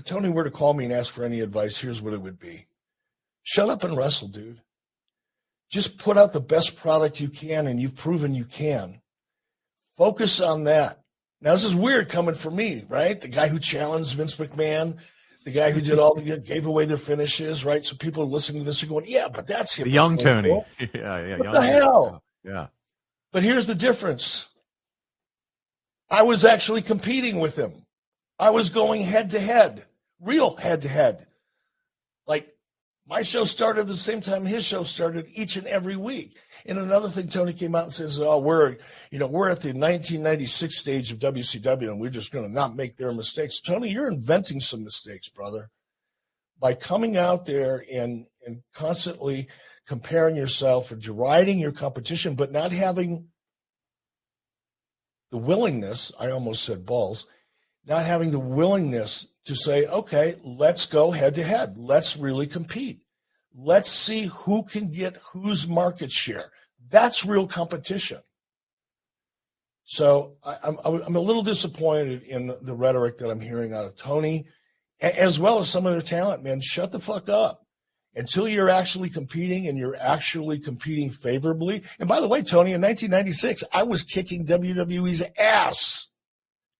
if Tony were to call me and ask for any advice, here's what it would be. Shut up and wrestle, dude. Just put out the best product you can, and you've proven you can. Focus on that. Now, this is weird coming from me, right? The guy who challenged Vince McMahon, the guy who did all the gave away their finishes, right? So people are listening to this and going, yeah, but that's him. The young Tony. Yeah. What the hell? Yeah. But here's the difference. I was actually competing with him. I was going head-to-head, real head-to-head. Like, my show started at the same time his show started each and every week. And another thing, Tony came out and says, oh, we're at the 1996 stage of WCW, and we're just going to not make their mistakes. Tony, you're inventing some mistakes, brother. By coming out there and constantly comparing yourself or deriding your competition, but not having the willingness, I almost said balls, not having the willingness to say, okay, let's go head-to-head. Let's really compete. Let's see who can get whose market share. That's real competition. So I'm a little disappointed in the rhetoric that I'm hearing out of Tony, as well as some of their talent, man. Shut the fuck up. Until you're actually competing and you're actually competing favorably. And by the way, Tony, in 1996, I was kicking WWE's ass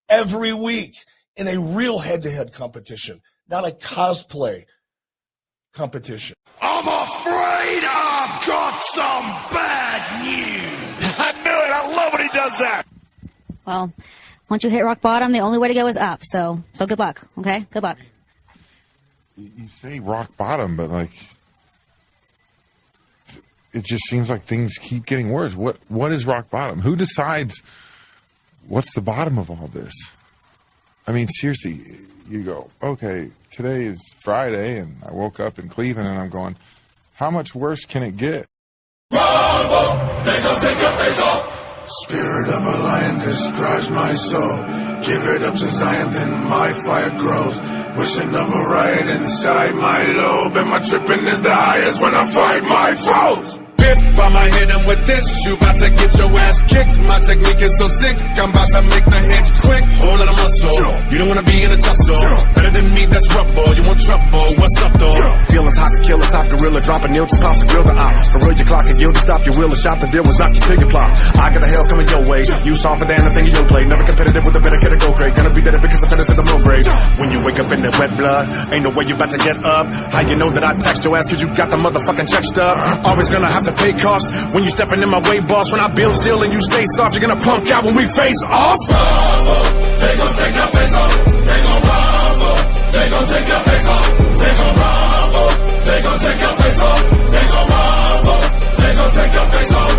every week in a real head-to-head competition, not a cosplay competition. I'm afraid I've got some bad news. I knew it. I love when he does that. Well, once you hit rock bottom, the only way to go is up. So good luck, okay? Good luck. You say rock bottom, but, like, it just seems like things keep getting worse. What is rock bottom? Who decides what's the bottom of all this? I mean, seriously, you go, okay, today is Friday, and I woke up in Cleveland, and I'm going, how much worse can it get? Bravo, they gon' take your face off. Spirit of a lion describes my soul. Give it up to Zion, then my fire grows. Wishing of a riot inside my lobe, and my tripping is the highest when I fight my foes. I'ma hit him with this, you bout to get your ass kicked. My technique is so sick, I'm about to make the hit quick. Whole lot of muscle, you don't wanna be in a tussle. Better than me, that's rubble, you want trouble, what's up though? Feelings hot to kill a top gorilla, drop a nail to pop to grill the op. For real, your clock and yield to stop your wheel, a shot the deal was knock you till you plop. I got a hell coming your way, you saw for damn the thing in your play. Never competitive with a better kid to go great. Gonna be dead because I finished in the mill grave. When you wake up in that wet blood, ain't no way you about to get up. How you know that I text your ass cause you got the motherfucking check stub? Always gonna have to pay cost when you stepping in my way, boss. When I build still and you stay soft, you're gonna punk out when we face off. Bravo, they gon' take your face off. They gon' bravo, they gon' take your face off. They gon' bravo, they gon' take your face off. They gon' bravo, they gon' take your face off.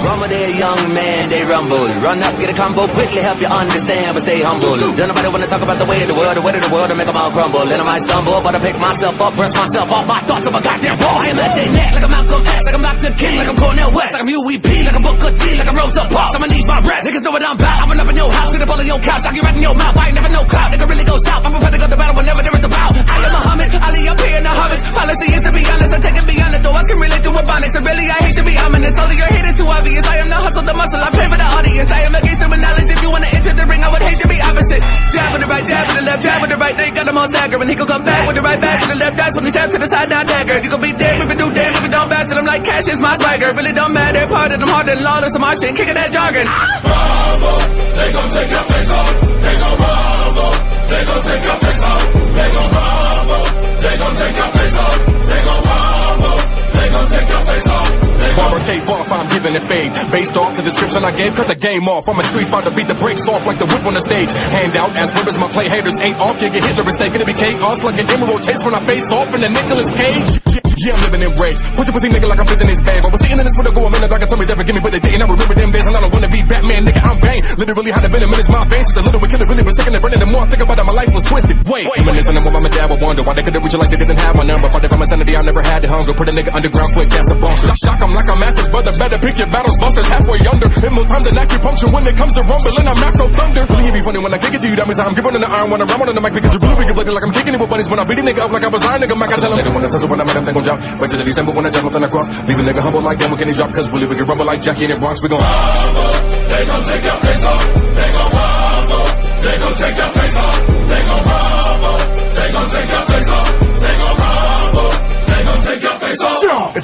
Rumble there, young man, they rumble. Run up, get a combo, quickly help you understand, but stay humble. Don't nobody wanna talk about the way of the world, to make them all crumble. And I might stumble, but I pick myself up, brush myself off my thoughts of a goddamn ball. I am at their neck, like I'm Malcolm X, like I'm Dr. King, like I'm Cornel West, like I'm UEP, like I'm Booker T, like I'm Rosa Parks. I'ma need my breath, niggas know what I'm about. I'm up in your house, sit up on your couch, I get right in your mouth. I ain't never no clout, nigga really go south. I'm prepared to go to battle whenever there is a bout. I am Muhammad, Ali up here in the Hobbits. Policy is to be honest, I take it beyond it, though I can relate to Ebonics. And really, I hate to be ominous, all of your hate is too obvious. I am the hustle, the muscle, I pay for the audience. I am against human knowledge. If you wanna enter the ring, I would hate to be opposite. Jab with the right, jab with the left, jab with the right. They got them all stagger, and he gon' come back with the right back with the left. That's when he stab to the side, now dagger. You gon' be dead if you do damn, if you don't back to them like cash is my swagger. Really don't matter, part of them harder than lawless. So my shit, kicking that jargon. Bravo, they gon' take your face off. They gon' bravo, they gon' take your face off. They gon' bravo, they gon' take your face off. They gon' bravo, they gon' take your face off. Barber cave off, I'm giving it fade. Based off the description I gave, cut the game off. I'm a street fighter, beat the brakes off like the whip on the stage. Hand out as rivers, my play haters ain't off. You get Hitler mistake, it'll be chaos like an emerald chase when I face off in the Nicolas Cage. Yeah, I'm living in rage. Put your pussy nigga like I'm fizzing his bag. I was sitting in this window going minute back and told me never give me, but they didn't. I remember them days and I don't wanna be Batman, nigga, I'm Bane. Literally had a venom in my veins. Just a little bit killer, really was sick and burning. The more I think about it, my life was twisted. Wait, reminiscing of what my dad would wonder why they couldn't reach it like they didn't have my number. Fighting for my sanity, I never had the hunger. Put a nigga underground quick, that's the bunker. Shock him like a master's brother, better pick your battles, busters halfway under. Hit more time than acupuncture when it comes to rumbling. I'm macro thunder. Really be funny when I kick it to you, that means I'm gripping on the iron when I ram on the mic because you're really wicked looking like I'm kicking it with buddies when I beat a nigga up like I was iron nigga. Mac, I tell him nigga when I tussle when I met him, they gon' drop. Wait till December when I jump up in the cross. Leave a nigga humble like them when can he drop? Cause really we can rumble like Jackie in the Bronx. We gon' bravo, they gon' take your face off. They gon' bravo, they gon' take your face off. They gon' bravo, they gon'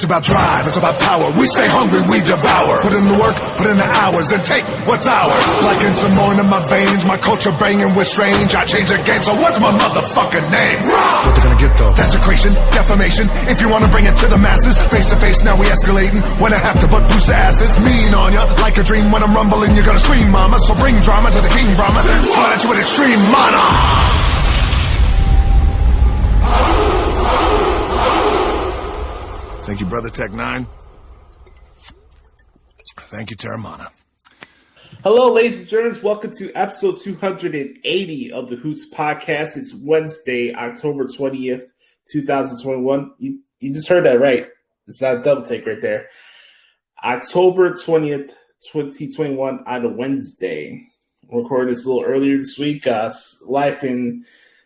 It's about drive, it's about power. We stay hungry, we devour. Put in the work, put in the hours, and take what's ours. Like in some more in my veins, my culture banging with strange. I change the game, so what's my motherfucking name? What they gonna get though? Desecration, defamation. If you wanna bring it to the masses, face to face, now we escalating. When I have to but boost the asses, mean on ya. Like a dream when I'm rumbling, you're gonna scream, mama. So bring drama to the King Brahma. Come at you with extreme mana. Thank you, Brother Tech 9. Thank you, Terramana. Hello, ladies and gentlemen. Welcome to episode 280 of the Hoots podcast. It's Wednesday, October 20th, 2021. You just heard that right. It's not a double take right there. October 20th, 2021 on a Wednesday. I'm recording this a little earlier this week. Life and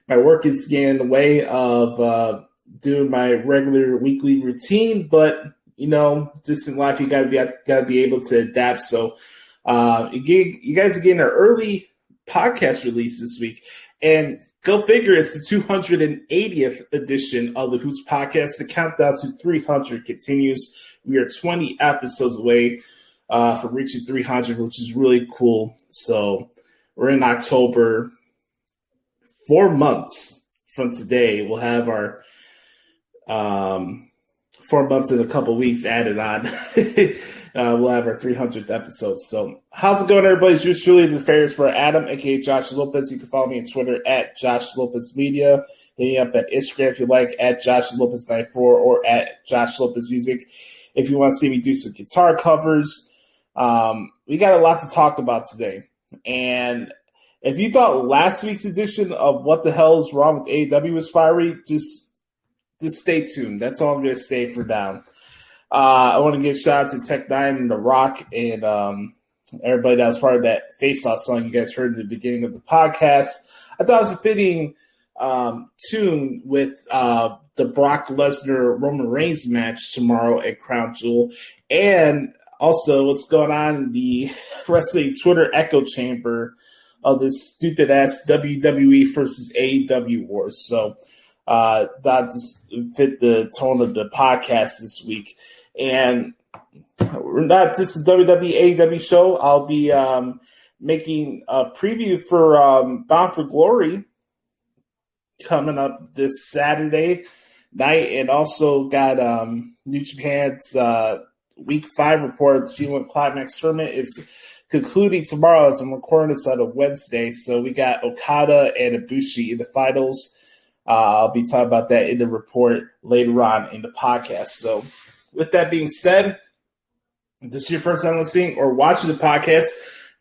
my work is getting in the way of doing my regular weekly routine, but you know, just in life, you gotta be able to adapt. So, you guys are getting an early podcast release this week, and go figure, it's the 280th edition of the Hoots podcast. The countdown to 300 continues. We are 20 episodes away from reaching 300, which is really cool. So, we're in October. 4 months from today, we'll have our 4 months and a couple weeks added on. We'll have our 300th episode. So how's it going, everybody? It's yours truly, the fairest for Adam, aka Josh Lopez. You can follow me on Twitter at Josh Lopez Media. Hit me up at Instagram if you like, at Josh Lopez 94 or at Josh Lopez Music. If you want to see me do some guitar covers, we got a lot to talk about today. And if you thought last week's edition of What the Hell is Wrong with AEW was fiery, just stay tuned. That's all I'm going to say for now. I want to give shout out to Tech 9 and The Rock and everybody that was part of that Face Off song you guys heard in the beginning of the podcast. I thought it was a fitting tune with the Brock Lesnar-Roman Reigns match tomorrow at Crown Jewel. And also what's going on in the wrestling Twitter echo chamber of this stupid-ass WWE versus AEW wars. So, that just fit the tone of the podcast this week. And we're not just a WWE AEW show. I'll be making a preview for Bound for Glory coming up this Saturday night, and also got New Japan's Week 5 report of the G1 Climax tournament is concluding tomorrow as I'm recording this on a Wednesday. So we got Okada and Ibushi in the finals. I'll be talking about that in the report later on in the podcast. So with that being said, if this is your first time listening or watching the podcast,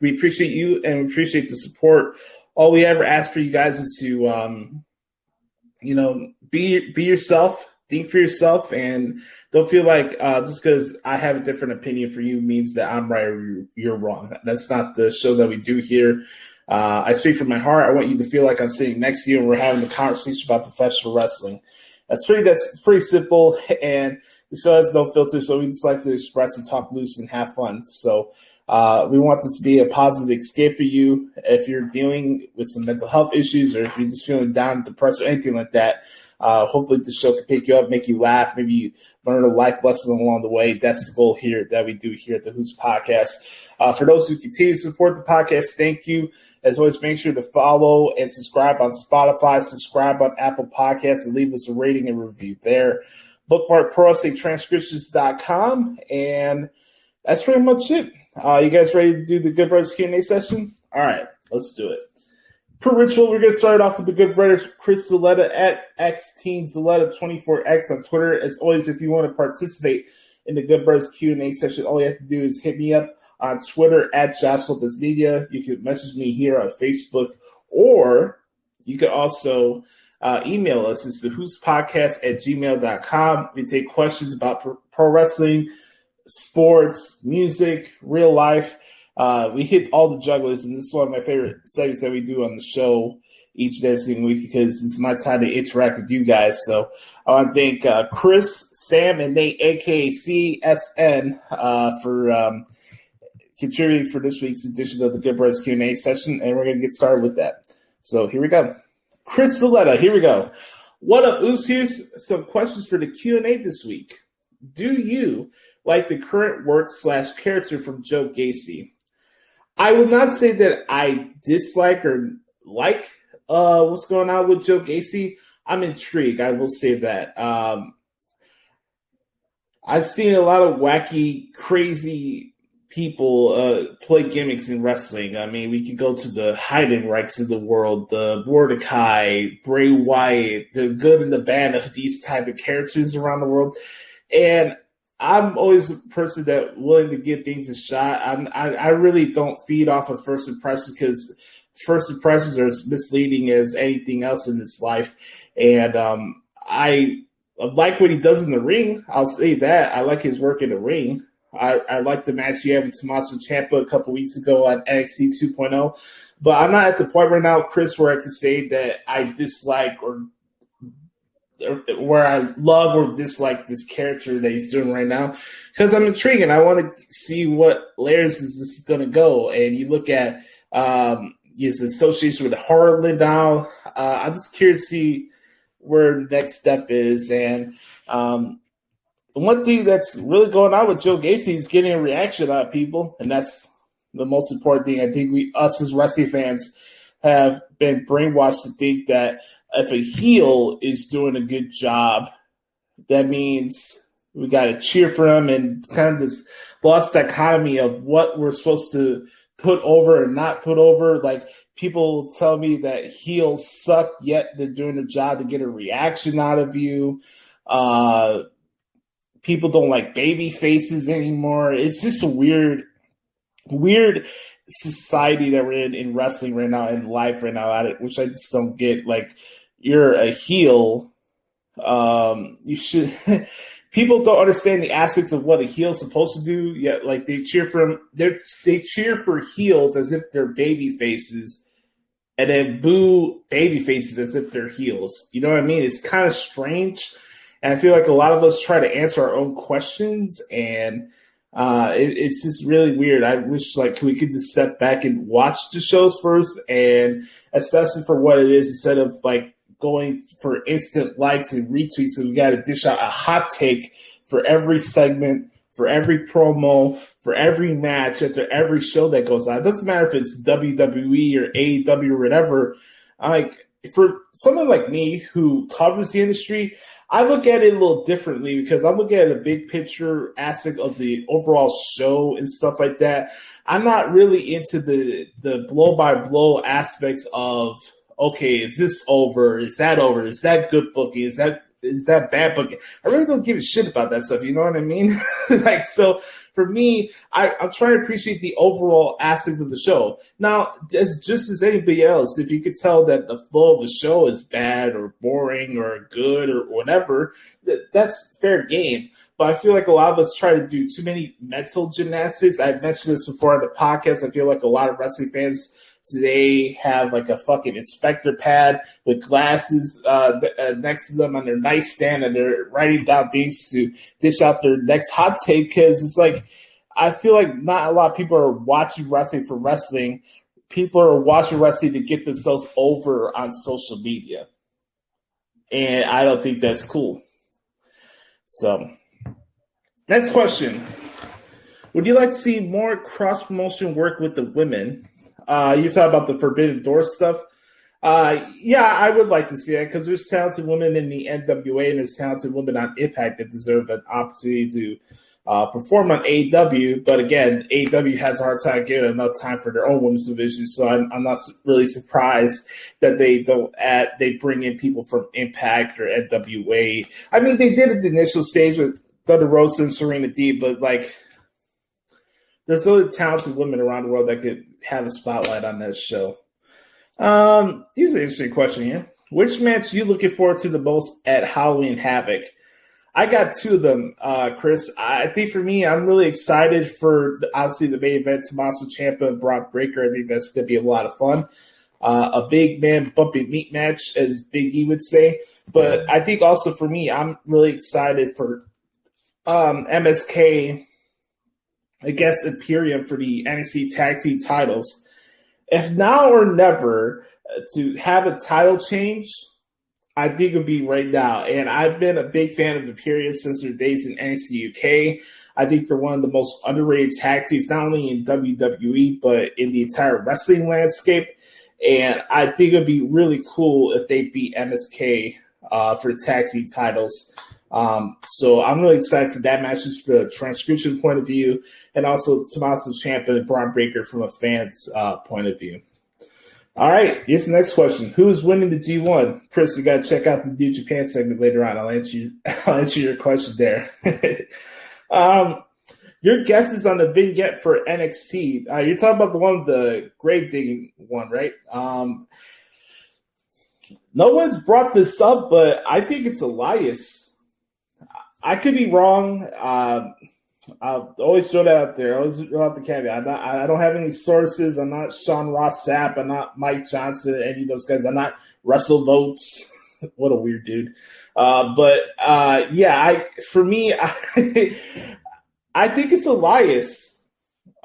we appreciate you and we appreciate the support. All we ever ask for you guys is to, be yourself, think for yourself, and don't feel like just because I have a different opinion for you means that I'm right or you're wrong. That's not the show that we do here. I speak from my heart. I want you to feel like I'm sitting next to you and we're having a conversation about professional wrestling. That's pretty simple, and the show has no filter, so we just like to express and talk loose and have fun. So we want this to be a positive escape for you if you're dealing with some mental health issues or if you're just feeling down, depressed, or anything like that. Hopefully the show can pick you up, make you laugh, maybe you learn a life lesson along the way. That's the goal here that we do here at the Hoots Podcast. For those who continue to support the podcast, thank you. As always, make sure to follow and subscribe on Spotify, subscribe on Apple Podcasts, and leave us a rating and review there. Bookmark ProWrestlingTranscriptions.com, and that's pretty much it. You guys ready to do the Good Brothers Q&A session? All right, let's do it. Per ritual, we're going to start off with the Good Brothers, Chris Zaletta at XTeenZaletta24X on Twitter. As always, if you want to participate in the Good Brothers Q&A session, all you have to do is hit me up on Twitter at Josh Lopez Media. You can message me here on Facebook, or you can also email us. It's the hootspodcast@gmail.com. We take questions about pro wrestling, sports, music, real life. We hit all the jugglers, and this is one of my favorite segments that we do on the show each and every single week because it's my time to interact with you guys. So I want to thank Chris, Sam, and Nate, a.k.a. CSN, for contributing for this week's edition of the Good Brothers Q&A session, and we're going to get started with that. So here we go. Chris Zaletta, here we go. What up, Oos? Here's some questions for the Q&A this week. Do you like the current work / character from Joe Gacy? I would not say that I dislike or like what's going on with Joe Gacy. I'm intrigued. I will say that. I've seen a lot of wacky, crazy people play gimmicks in wrestling. I mean, we could go to the Heidenreichs of the world, the Mordecai, Bray Wyatt, the good and the bad of these type of characters around the world. And I'm always a person that willing to give things a shot. I really don't feed off of first impressions because first impressions are as misleading as anything else in this life. And I like what he does in the ring. I'll say that. I like his work in the ring. I like the match he had with Tommaso Ciampa a couple weeks ago on NXT 2.0. But I'm not at the point right now, Chris, where I can say that I dislike or where I love or dislike this character that he's doing right now, because I'm intrigued and I want to see what layers is this going to go. And you look at his association with Harlan now. I'm just curious to see where the next step is. And one thing that's really going on with Joe Gacy is getting a reaction out of people, and that's the most important thing. I think us as wrestling fans have been brainwashed to think that if a heel is doing a good job, that means we got to cheer for him, and it's kind of this lost dichotomy of what we're supposed to put over and not put over. Like, people tell me that heels suck, yet they're doing a job to get a reaction out of you. People don't like baby faces anymore. It's just a weird society that we're in wrestling right now, in life right now, at it, which I just don't get. Like, you're a heel. You should. People don't understand the aspects of what a heel's supposed to do. Yet, like, they cheer for him. They cheer for heels as if they're baby faces, and then boo baby faces as if they're heels. You know what I mean? It's kind of strange, and I feel like a lot of us try to answer our own questions, and it's just really weird. I wish like we could just step back and watch the shows first and assess it for what it is, instead of like going for instant likes and retweets. So we got to dish out a hot take for every segment, for every promo, for every match, after every show that goes on. It doesn't matter if it's WWE or AEW or whatever. Like, for someone like me who covers the industry, I look at it a little differently, because I'm looking at the big picture aspect of the overall show and stuff like that. I'm not really into the blow by blow aspects of, okay, is this over? Is that over? Is that good booking? Is that bad booking? I really don't give a shit about that stuff. You know what I mean? Like, so for me, I'm trying to appreciate the overall aspect of the show. Now, just as anybody else, if you could tell that the flow of the show is bad or boring or good or whatever, that's fair game. But I feel like a lot of us try to do too many mental gymnastics. I've mentioned this before on the podcast. I feel like a lot of wrestling fans today have like a fucking inspector pad with glasses next to them on their nightstand, and they're writing down things to dish out their next hot take, because it's like, I feel like not a lot of people are watching wrestling for wrestling. People are watching wrestling to get themselves over on social media, and I don't think that's cool. So, next question. Would you like to see more cross-promotion work with the women? You talk about the Forbidden Door stuff. Yeah, I would like to see that, because there's talented women in the NWA and there's talented women on Impact that deserve an opportunity to perform on AEW. But again, AEW has a hard time giving enough time for their own women's division, so I'm not really surprised that they bring in people from Impact or NWA. I mean, they did at the initial stage with Thunder Rosa and Serena Deeb, but like, there's other talented women around the world that could have a spotlight on that show. Here's an interesting question here. Which match are you looking forward to the most at Halloween Havoc? I got two of them, Chris. I think for me, I'm really excited for, obviously, the main event, Tommaso Ciampa and Brock Breaker. I think that's going to be a lot of fun. A big man bumpy meat match, as Big E would say. But I think also for me, I'm really excited for MSK against Imperium for the NXT Tag Team titles. If now or never to have a title change, I think it would be right now. And I've been a big fan of the period since their days in NXT UK. I think they're one of the most underrated tag teams, not only in WWE, but in the entire wrestling landscape. And I think it would be really cool if they beat MSK for the tag team titles. So I'm really excited for that match, just from a transcription point of view, and also Tommaso Ciampa and Braun Breaker from a fan's point of view. All right, here's the next question. Who's winning the G1? Chris, you got to check out the New Japan segment later on. I'll answer your question there. Your guess is on the vignette for NXT. You're talking about the one with the grave digging one, right? No one's brought this up, but I think it's Elias. I could be wrong. I'll always throw that out there. I always throw out the caveat. I don't have any sources. I'm not Sean Ross Sapp. I'm not Mike Johnson, any of those guys. I'm not Russell Votes. What a weird dude. For me, I think it's Elias.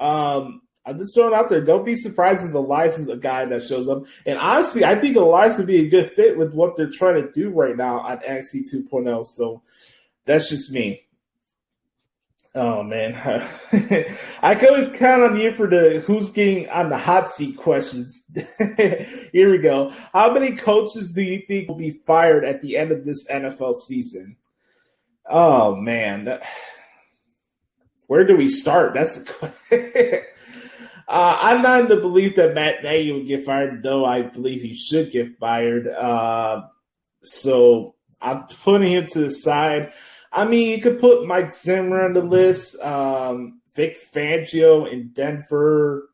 I'm just throwing it out there. Don't be surprised if Elias is a guy that shows up. And honestly, I think Elias would be a good fit with what they're trying to do right now on NXT 2.0. So that's just me. Oh, man. I can always count on you for the who's getting on the hot seat questions. Here we go. How many coaches do you think will be fired at the end of this NFL season? Oh, man. Where do we start? That's the question. I'm not in the belief that Matt Nagy would get fired, though I believe he should get fired. So I'm putting him to the side. I mean, you could put Mike Zimmer on the list, Vic Fangio in Denver.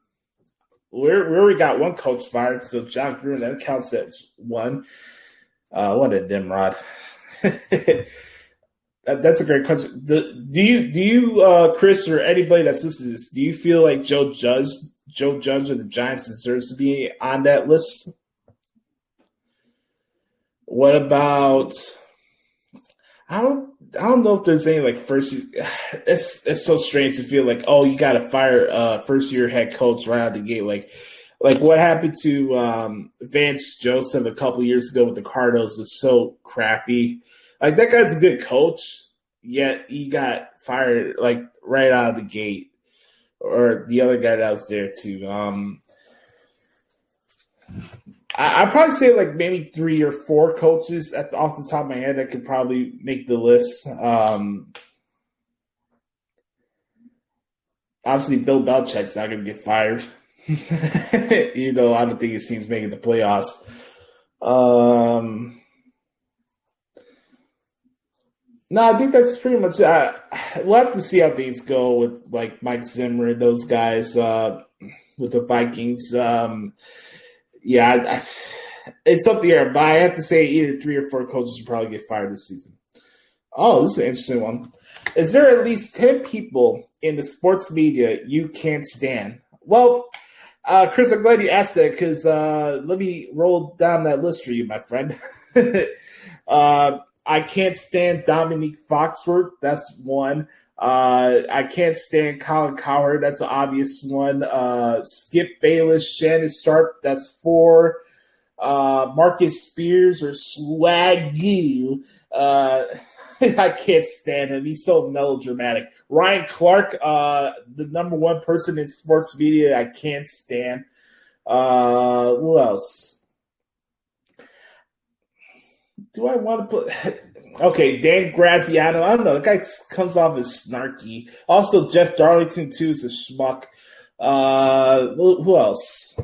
We already got one coach fired, so John Gruden, that counts as one. What a Nimrod. That's a great question. Do you, Chris, or anybody that's listening to this, do you feel like Joe Judge of the Giants deserves to be on that list? What about? I don't know if there's any like first. It's so strange to feel like, oh, you got to fire first year head coach right out the gate. Like what happened to Vance Joseph a couple years ago with the Cardinals was so crappy. Like, that guy's a good coach, yet he got fired like right out of the gate. Or the other guy that was there too. I'd probably say like maybe 3 or 4 coaches off the top of my head that could probably make the list. Obviously, Bill Belichick's not going to get fired, even though I don't think his team's making the playoffs. No, I think that's pretty much it. We'll have to see how things go with like Mike Zimmer and those guys with the Vikings. It's up the air, but I have to say either 3 or 4 coaches will probably get fired this season. Oh, this is an interesting one. Is there at least 10 people in the sports media you can't stand? Well, Chris, I'm glad you asked that because let me roll down that list for you, my friend. I can't stand Dominique Foxworth. That's one. I can't stand Colin Cowherd. That's an obvious one. Skip Bayless, Shannon Sharp. That's 4. Marcus Spears or Swaggy. I can't stand him. He's so melodramatic. Ryan Clark, the number 1 person in sports media I can't stand. Who else? Do I want to put – okay, Dan Graziano. I don't know. The guy comes off as snarky. Also, Jeff Darlington, too, is a schmuck. Who else?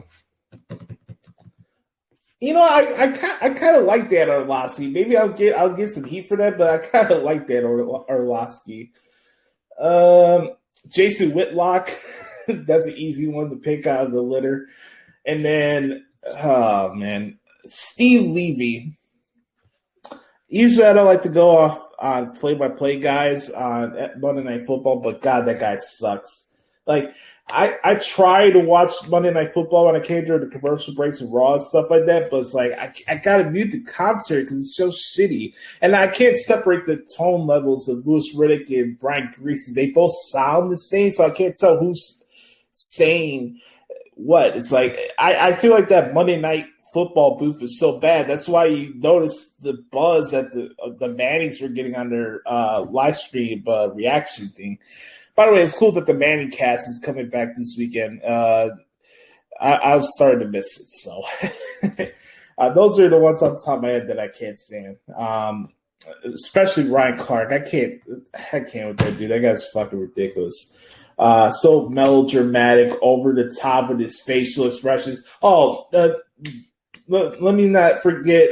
You know, I kind of like Dan Orlovsky. Maybe I'll get some heat for that, but I kind of like Dan Orlovsky. Jason Whitlock. That's an easy one to pick out of the litter. And then, oh, man, Steve Levy. Usually I don't like to go off on play-by-play guys on Monday Night Football, but God, that guy sucks. Like, I try to watch Monday Night Football when I came during the commercial breaks and Raw and stuff like that, but it's like I got to mute the commentary because it's so shitty. And I can't separate the tone levels of Louis Riddick and Brian Greasy. They both sound the same, so I can't tell who's saying what. It's like I feel like that Monday Night football booth was so bad. That's why you noticed the buzz that the Mannings were getting on their live stream reaction thing. By the way, it's cool that the Manning cast is coming back this weekend. I was starting to miss it. So those are the ones off the top of my head that I can't stand. Especially Ryan Clark. I can't with that dude. That guy's fucking ridiculous. So melodramatic, over the top with his facial expressions. Let me not forget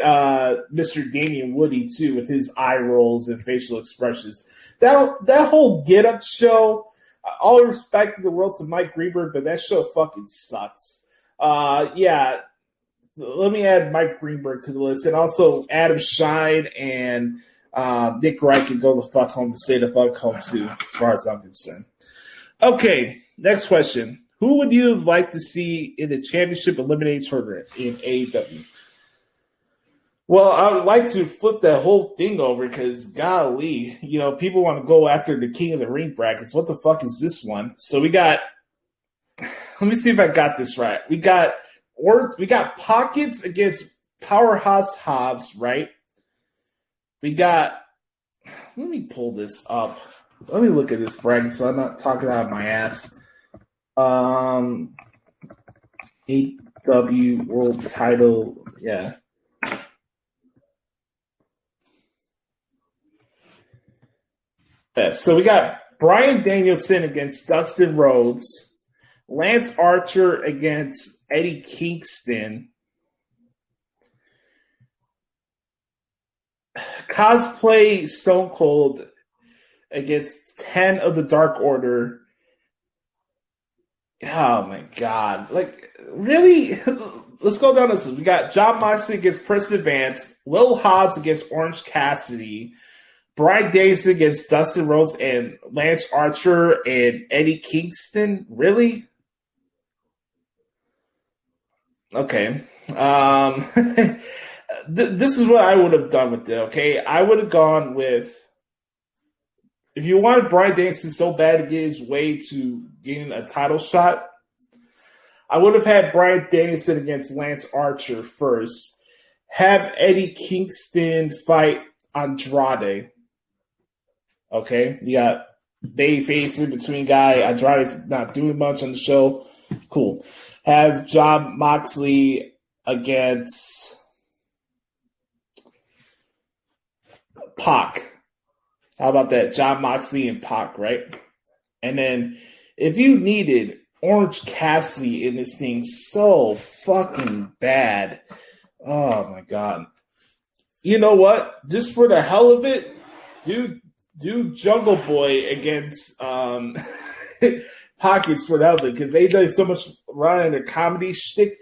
Mr. Damian Woody too, with his eye rolls and facial expressions. That whole Get Up show. All respect to the world to Mike Greenberg, but that show fucking sucks. Yeah. Let me add Mike Greenberg to the list, and also Adam Shine and Nick Wright can go the fuck home to stay the fuck home too, as far as I'm concerned. Okay, next question. Who would you have liked to see in the championship eliminating tournament in AEW? Well, I would like to flip that whole thing over because, golly, people want to go after the King of the Ring brackets. What the fuck is this one? So we got. Let me see if I got this right. We got Pockets against Powerhouse Hobbs, right? We got. Let me pull this up. Let me look at this bracket so I'm not talking out of my ass. AEW World Title, yeah. So we got Bryan Danielson against Dustin Rhodes, Lance Archer against Eddie Kingston, Cosplay Stone Cold against 10 of the Dark Order. Oh my God. Like, really? Let's go down this. We got Jon Moxley against Preston Vance, Will Hobbs against Orange Cassidy, Bryan Danielson against Dustin Rhodes and Lance Archer and Eddie Kingston. Really? Okay. This is what I would have done with it, okay? I would have gone with, if you wanted Bryan Danielson so bad to get his way to getting a title shot, I would have had Bryan Danielson against Lance Archer first, have Eddie Kingston fight Andrade. Okay, you got babyface in between guy. Andrade's not doing much on the show. Cool. Have Jon Moxley against Pac. How about that? Jon Moxley and Pac, right? And then if you needed Orange Cassidy in this thing so fucking bad, oh my God. You know what? Just for the hell of it, do Jungle Boy against Pockets for that, because they do so much running a comedy shtick.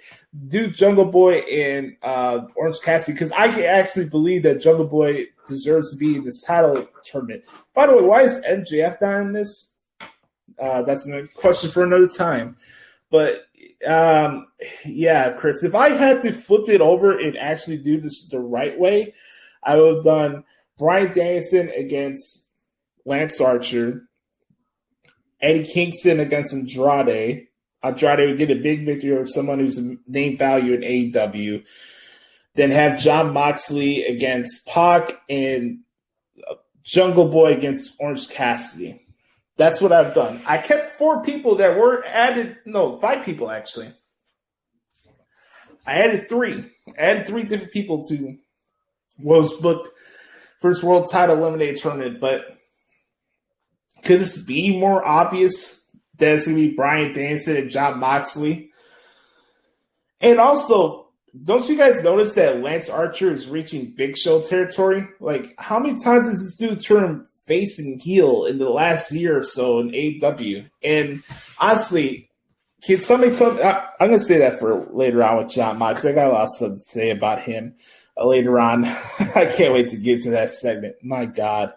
Do Jungle Boy and Orange Cassidy, because I can actually believe that Jungle Boy deserves to be in this title tournament. By the way, why is NJF not in this? That's a question for another time. But yeah, Chris, if I had to flip it over and actually do this the right way, I would have done Bryan Danielson against Lance Archer, Eddie Kingston against Andrade. Andrade would get a big victory over someone who's a name value in AEW. Then have Jon Moxley against Pac and Jungle Boy against Orange Cassidy. That's what I've done. I kept 4 people that were added. No, 5 people actually. I added 3. I added 3 different people to what was booked first world title eliminator tournament. But could this be more obvious that it's going to be Bryan Danielson and Jon Moxley? And also, don't you guys notice that Lance Archer is reaching Big Show territory? Like, how many times has this dude turned face and heel in the last year or so in AEW? And honestly, can somebody tell me? I'm going to say that for later on with Jon Moxley. I got a lot of stuff to say about him later on. I can't wait to get to that segment. My God.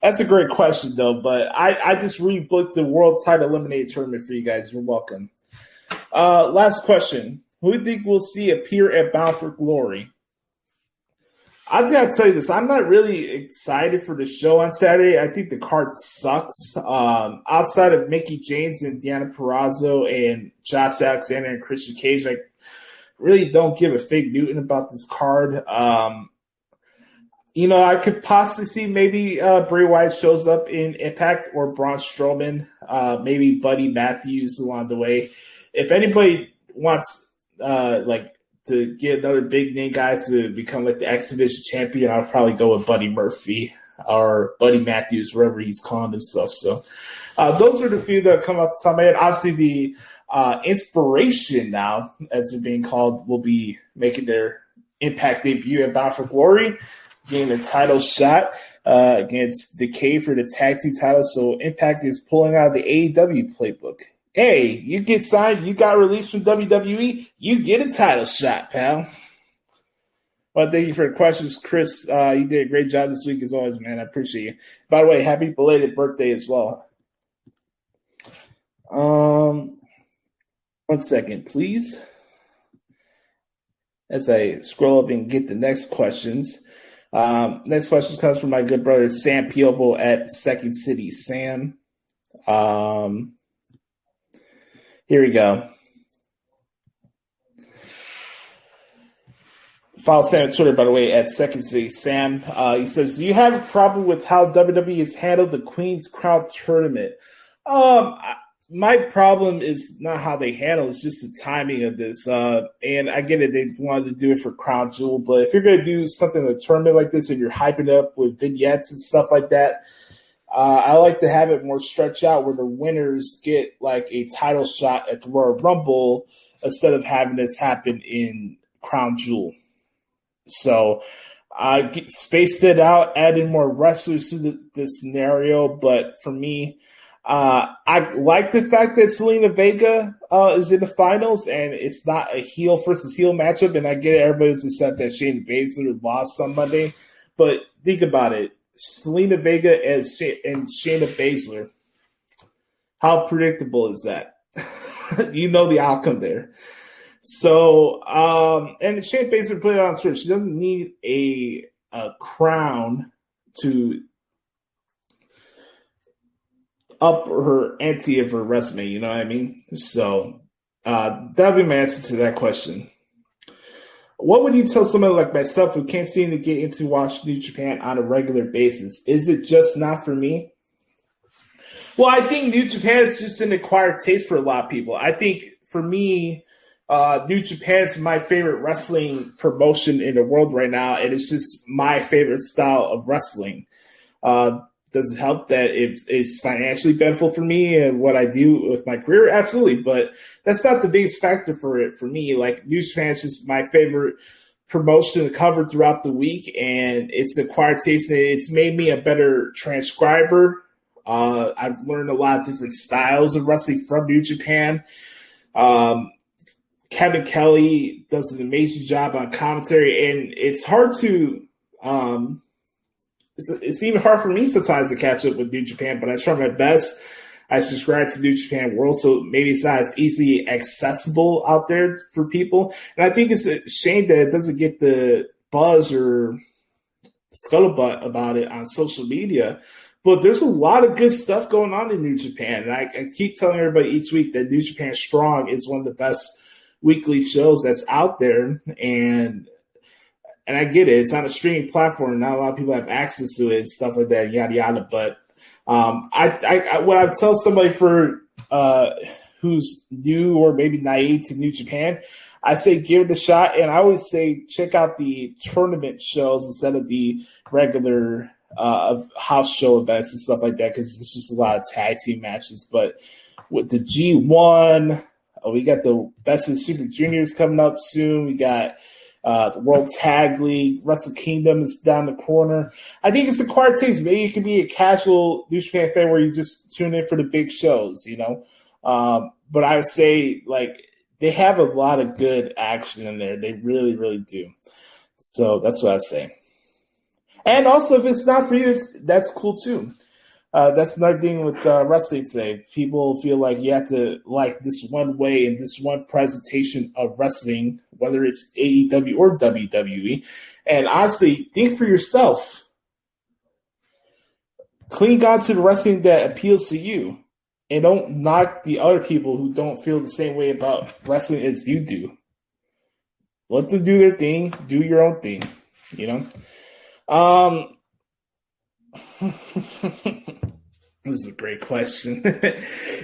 That's a great question, though. But I just rebooked the World Title Eliminator Tournament for you guys. You're welcome. Last question. Who do you think we'll see appear at Bound for Glory? I got to tell you this. I'm not really excited for the show on Saturday. I think the card sucks. Outside of Mickie James and Deonna Purrazzo and Josh Alexander and Christian Cage, like, really don't give a fig Newton about this card. I could possibly see maybe Bray Wyatt shows up in Impact or Braun Strowman, maybe Buddy Matthews along the way. If anybody wants to get another big name guy to become like the X Division champion, I'll probably go with Buddy Murphy or Buddy Matthews, wherever he's calling himself. So those are the few that come out the top of my head. Obviously, the Inspiration now, as they're being called, will be making their Impact debut at Bound for Glory, getting a title shot against Decay for the tag team title. So Impact is pulling out the AEW playbook. Hey, you get signed, you got released from WWE, you get a title shot, pal. Well, thank you for the questions, Chris. You did a great job this week as always, man. I appreciate you. By the way, happy belated birthday as well. 1 second, please. As I scroll up and get the next questions. Next question comes from my good brother, Sam Piobo at Second City. Sam. Here we go. Follow Sam on Twitter, by the way, at Second City. Sam, he says, do you have a problem with how WWE has handled the Queen's Crown tournament? My problem is not how they handle it, it's just the timing of this. And I get it, they wanted to do it for Crown Jewel, but if you're going to do something in a tournament like this and you're hyping it up with vignettes and stuff like that, I like to have it more stretched out where the winners get like a title shot at the Royal Rumble instead of having this happen in Crown Jewel. So I spaced it out, added more wrestlers to the scenario, but for me, I like the fact that Zelina Vega is in the finals, and it's not a heel versus heel matchup. And I get it, everybody's upset that Shayna Baszler lost on Monday, but think about it: Zelina Vega and Shayna Baszler. How predictable is that? You know the outcome there. So, and Shayna Baszler put it on Twitter. She doesn't need a crown to up her ante of her resume, you know what I mean? So that'll be my answer to that question. What would you tell somebody like myself who can't seem to get into watch New Japan on a regular basis? Is it just not for me? Well, I think New Japan is just an acquired taste for a lot of people. I think for me, New Japan is my favorite wrestling promotion in the world right now, and it's just my favorite style of wrestling. Does it help that it's financially beneficial for me and what I do with my career? Absolutely, but that's not the biggest factor for it for me. Like, New Japan is just my favorite promotion to cover throughout the week, and it's an acquired taste, and it's made me a better transcriber. I've learned a lot of different styles of wrestling from New Japan. Kevin Kelly does an amazing job on commentary, and it's hard to it's even hard for me sometimes to catch up with New Japan, but I try my best. I subscribe to New Japan World, so maybe it's not as easily accessible out there for people. And I think it's a shame that it doesn't get the buzz or scuttlebutt about it on social media. But there's a lot of good stuff going on in New Japan. And I keep telling everybody each week that New Japan Strong is one of the best weekly shows that's out there. And I get it. It's on a streaming platform. Not a lot of people have access to it and stuff like that, yada, yada. But what I tell somebody who's new or maybe naive to New Japan, I say give it a shot. And I always say check out the tournament shows instead of the regular house show events and stuff like that, because there's just a lot of tag team matches. But with the G1, we got the Best of Super Juniors coming up soon. We got the World Tag League, Wrestle Kingdom is down the corner. I think it's acquired taste. Maybe you can be a casual New Japan fan where you just tune in for the big shows, you know. But I would say, like, they have a lot of good action in there. They really, really do. So that's what I say. And also, if it's not for you, that's cool too. That's another thing with wrestling today. People feel like you have to like this one way and this one presentation of wrestling, whether it's AEW or WWE. And honestly, think for yourself. Cling on to the wrestling that appeals to you. And don't knock the other people who don't feel the same way about wrestling as you do. Let them do their thing. Do your own thing. This is a great question.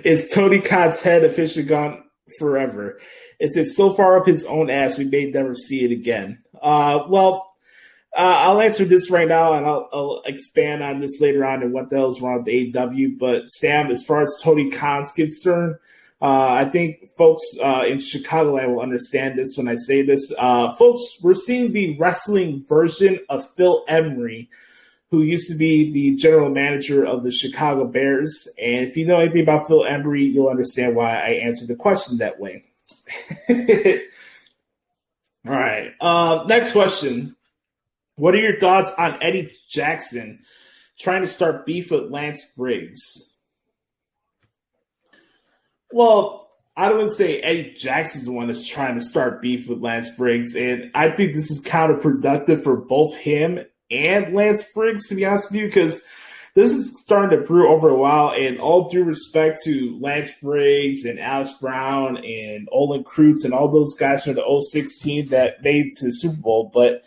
Is Tony Khan's head officially gone forever? Is it so far up his own ass we may never see it again? I'll answer this right now, and I'll expand on this later on and what the hell's wrong with AEW. But Sam, as far as Tony Khan's concerned, I think folks in Chicagoland will understand this when I say this. Folks, we're seeing the wrestling version of Phil Emery, who used to be the general manager of the Chicago Bears. And if you know anything about Phil Emery, you'll understand why I answered the question that way. All right. Next question. What are your thoughts on Eddie Jackson trying to start beef with Lance Briggs? Well, I don't want to say Eddie Jackson's the one that's trying to start beef with Lance Briggs, and I think this is counterproductive for both him and Lance Briggs, to be honest with you, because this is starting to brew over a while, and all due respect to Lance Briggs and Alex Brown and Olin Kreutz and all those guys from the 06 team that made it to the Super Bowl, but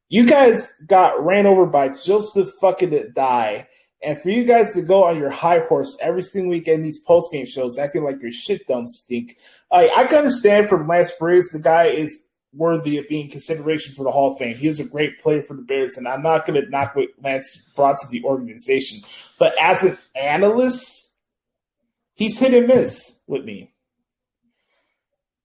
you guys got ran over by Joseph fucking Dye. And for you guys to go on your high horse every single week in these post-game shows acting like your shit don't stink. I can understand from Lance Briggs, the guy is worthy of being consideration for the Hall of Fame. He was a great player for the Bears, and I'm not going to knock what Lance brought to the organization. But as an analyst, he's hit and miss with me.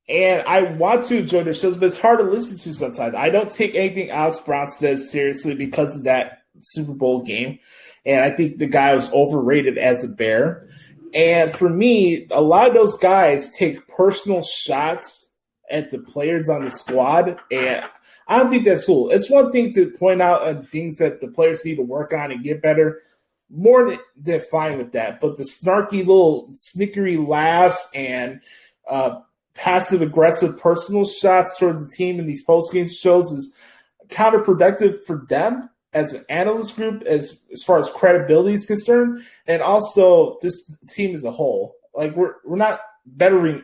And I want to enjoy the shows, but it's hard to listen to sometimes. I don't take anything Alex Brown says seriously because of that Super Bowl game. And I think the guy was overrated as a Bear. And for me, a lot of those guys take personal shots at the players on the squad. And I don't think that's cool. It's one thing to point out things that the players need to work on and get better. More than fine with that. But the snarky little snickery laughs and passive-aggressive personal shots towards the team in these post-game shows is counterproductive for them as an analyst group, as far as credibility is concerned, and also just the team as a whole. Like we're not bettering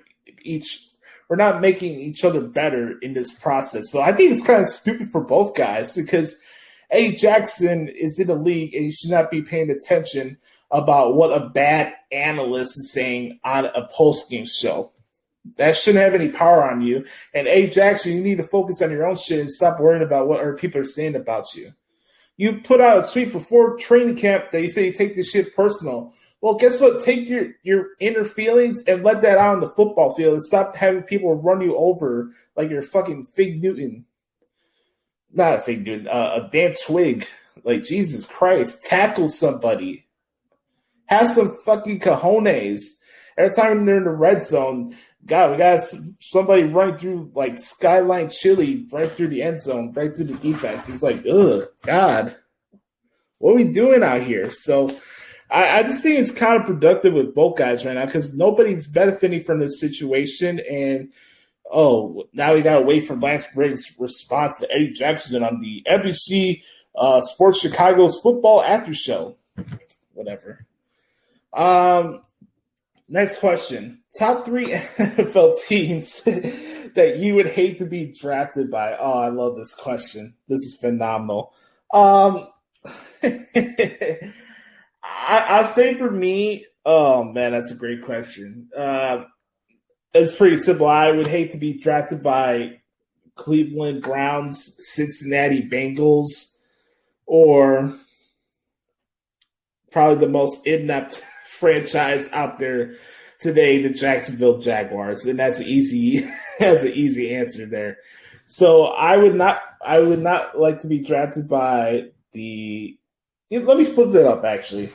we're not making each other better in this process. So I think it's kind of stupid for both guys because Eddie Jackson is in the league and he should not be paying attention about what a bad analyst is saying on a post-game show. That shouldn't have any power on you. And Eddie Jackson, you need to focus on your own shit and stop worrying about what other people are saying about you. You put out a tweet before training camp that you say you take this shit personal. Well, guess what? Take your inner feelings and let that out on the football field and stop having people run you over like you're fucking Fig Newton. Not a Fig Newton, a damn twig. Like, Jesus Christ. Tackle somebody. Have some fucking cojones. Every time they're in the red zone, God, we got somebody running through like Skyline Chili right through the end zone, right through the defense. It's like, ugh, God, what are we doing out here? So I just think it's counterproductive with both guys right now because nobody's benefiting from this situation. And, now we got to wait for Lance Briggs' response to Eddie Jackson on the NBC Sports Chicago's football after show. Whatever. Next question. Top 3 NFL teams that you would hate to be drafted by. Oh, I love this question. This is phenomenal. I'll say for me, oh, man, that's a great question. It's pretty simple. I would hate to be drafted by Cleveland Browns, Cincinnati Bengals, or probably the most inept franchise out there today, the Jacksonville Jaguars, and that's an easy answer there. So I would not like to be drafted by the. Let me flip that up. Actually,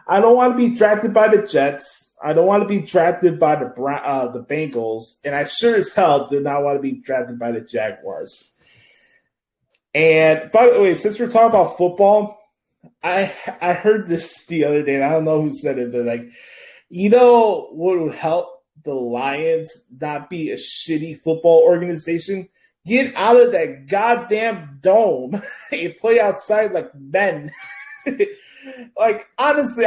I don't want to be drafted by the Jets. I don't want to be drafted by the Bengals, and I sure as hell do not want to be drafted by the Jaguars. And by the way, since we're talking about football, I heard this the other day, and I don't know who said it, but like, you know what would help the Lions not be a shitty football organization? Get out of that goddamn dome and play outside like men. Like, honestly,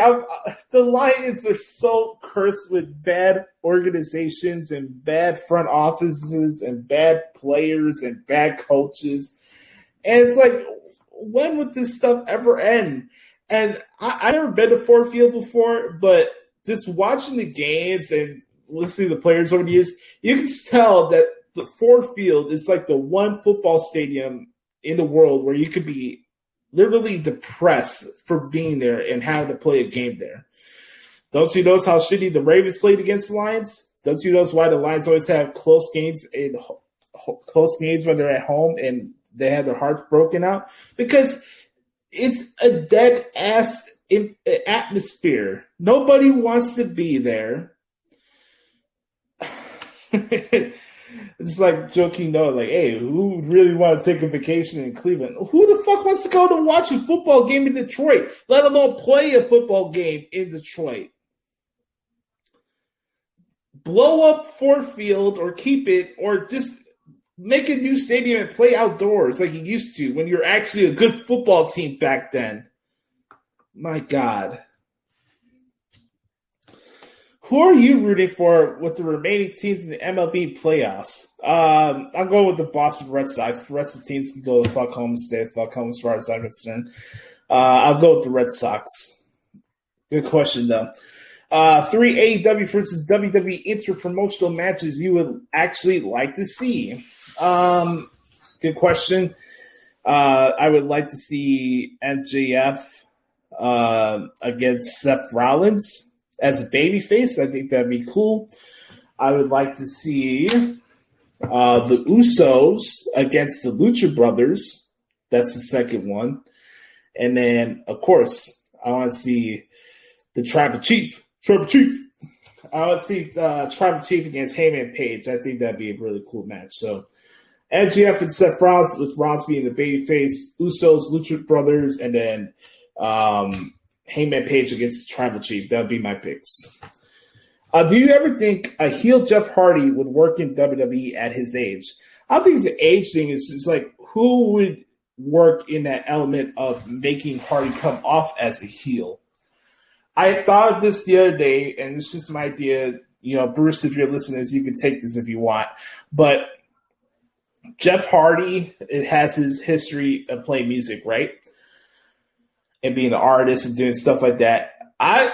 the Lions are so cursed with bad organizations and bad front offices and bad players and bad coaches. And it's like, when would this stuff ever end? And I've never been to Ford Field before, but just watching the games and listening to the players over the years, you can tell that the Ford Field is like the one football stadium in the world where you could be literally depressed for being there and having to play a game there. Don't you notice how shitty the Ravens played against the Lions? Don't you notice why the Lions always have close games when they're at home and they have their hearts broken out? Because it's a dead ass atmosphere. Nobody wants to be there. It's like joking, though, like, hey, who would really want to take a vacation in Cleveland? Who the fuck wants to go to watch a football game in Detroit, let alone play a football game in Detroit? Blow up Ford Field or keep it, or just make a new stadium and play outdoors like you used to when you're actually a good football team back then. My God. Who are you rooting for with the remaining teams in the MLB playoffs? I'm going with the Boston Red Sox. The rest of the teams can go the fuck home and stay the fuck home as far as I'm concerned. I'll go with the Red Sox. Good question, though. 3 AEW versus WWE inter-promotional matches you would actually like to see. Good question. I would like to see MJF against Seth Rollins as a babyface. I think that'd be cool. I would like to see the Usos against the Lucha Brothers. That's the second one. And then, of course, I want to see the Tribal Chief. I want to see Tribal Chief against Heyman Page. I think that'd be a really cool match. So, MJF and Seth Rollins, with Rollins being the babyface, Usos, Lucha Brothers, and then Heyman Page against Tribal Chief. That would be my picks. Do you ever think a heel Jeff Hardy would work in WWE at his age? I don't think it's an age thing. It's just like, who would work in that element of making Hardy come off as a heel? I thought of this the other day, and it's just my idea. You know, Bruce, if you're listening, you can take this if you want. But Jeff Hardy, it has his history of playing music, right? And being an artist and doing stuff like that. I'm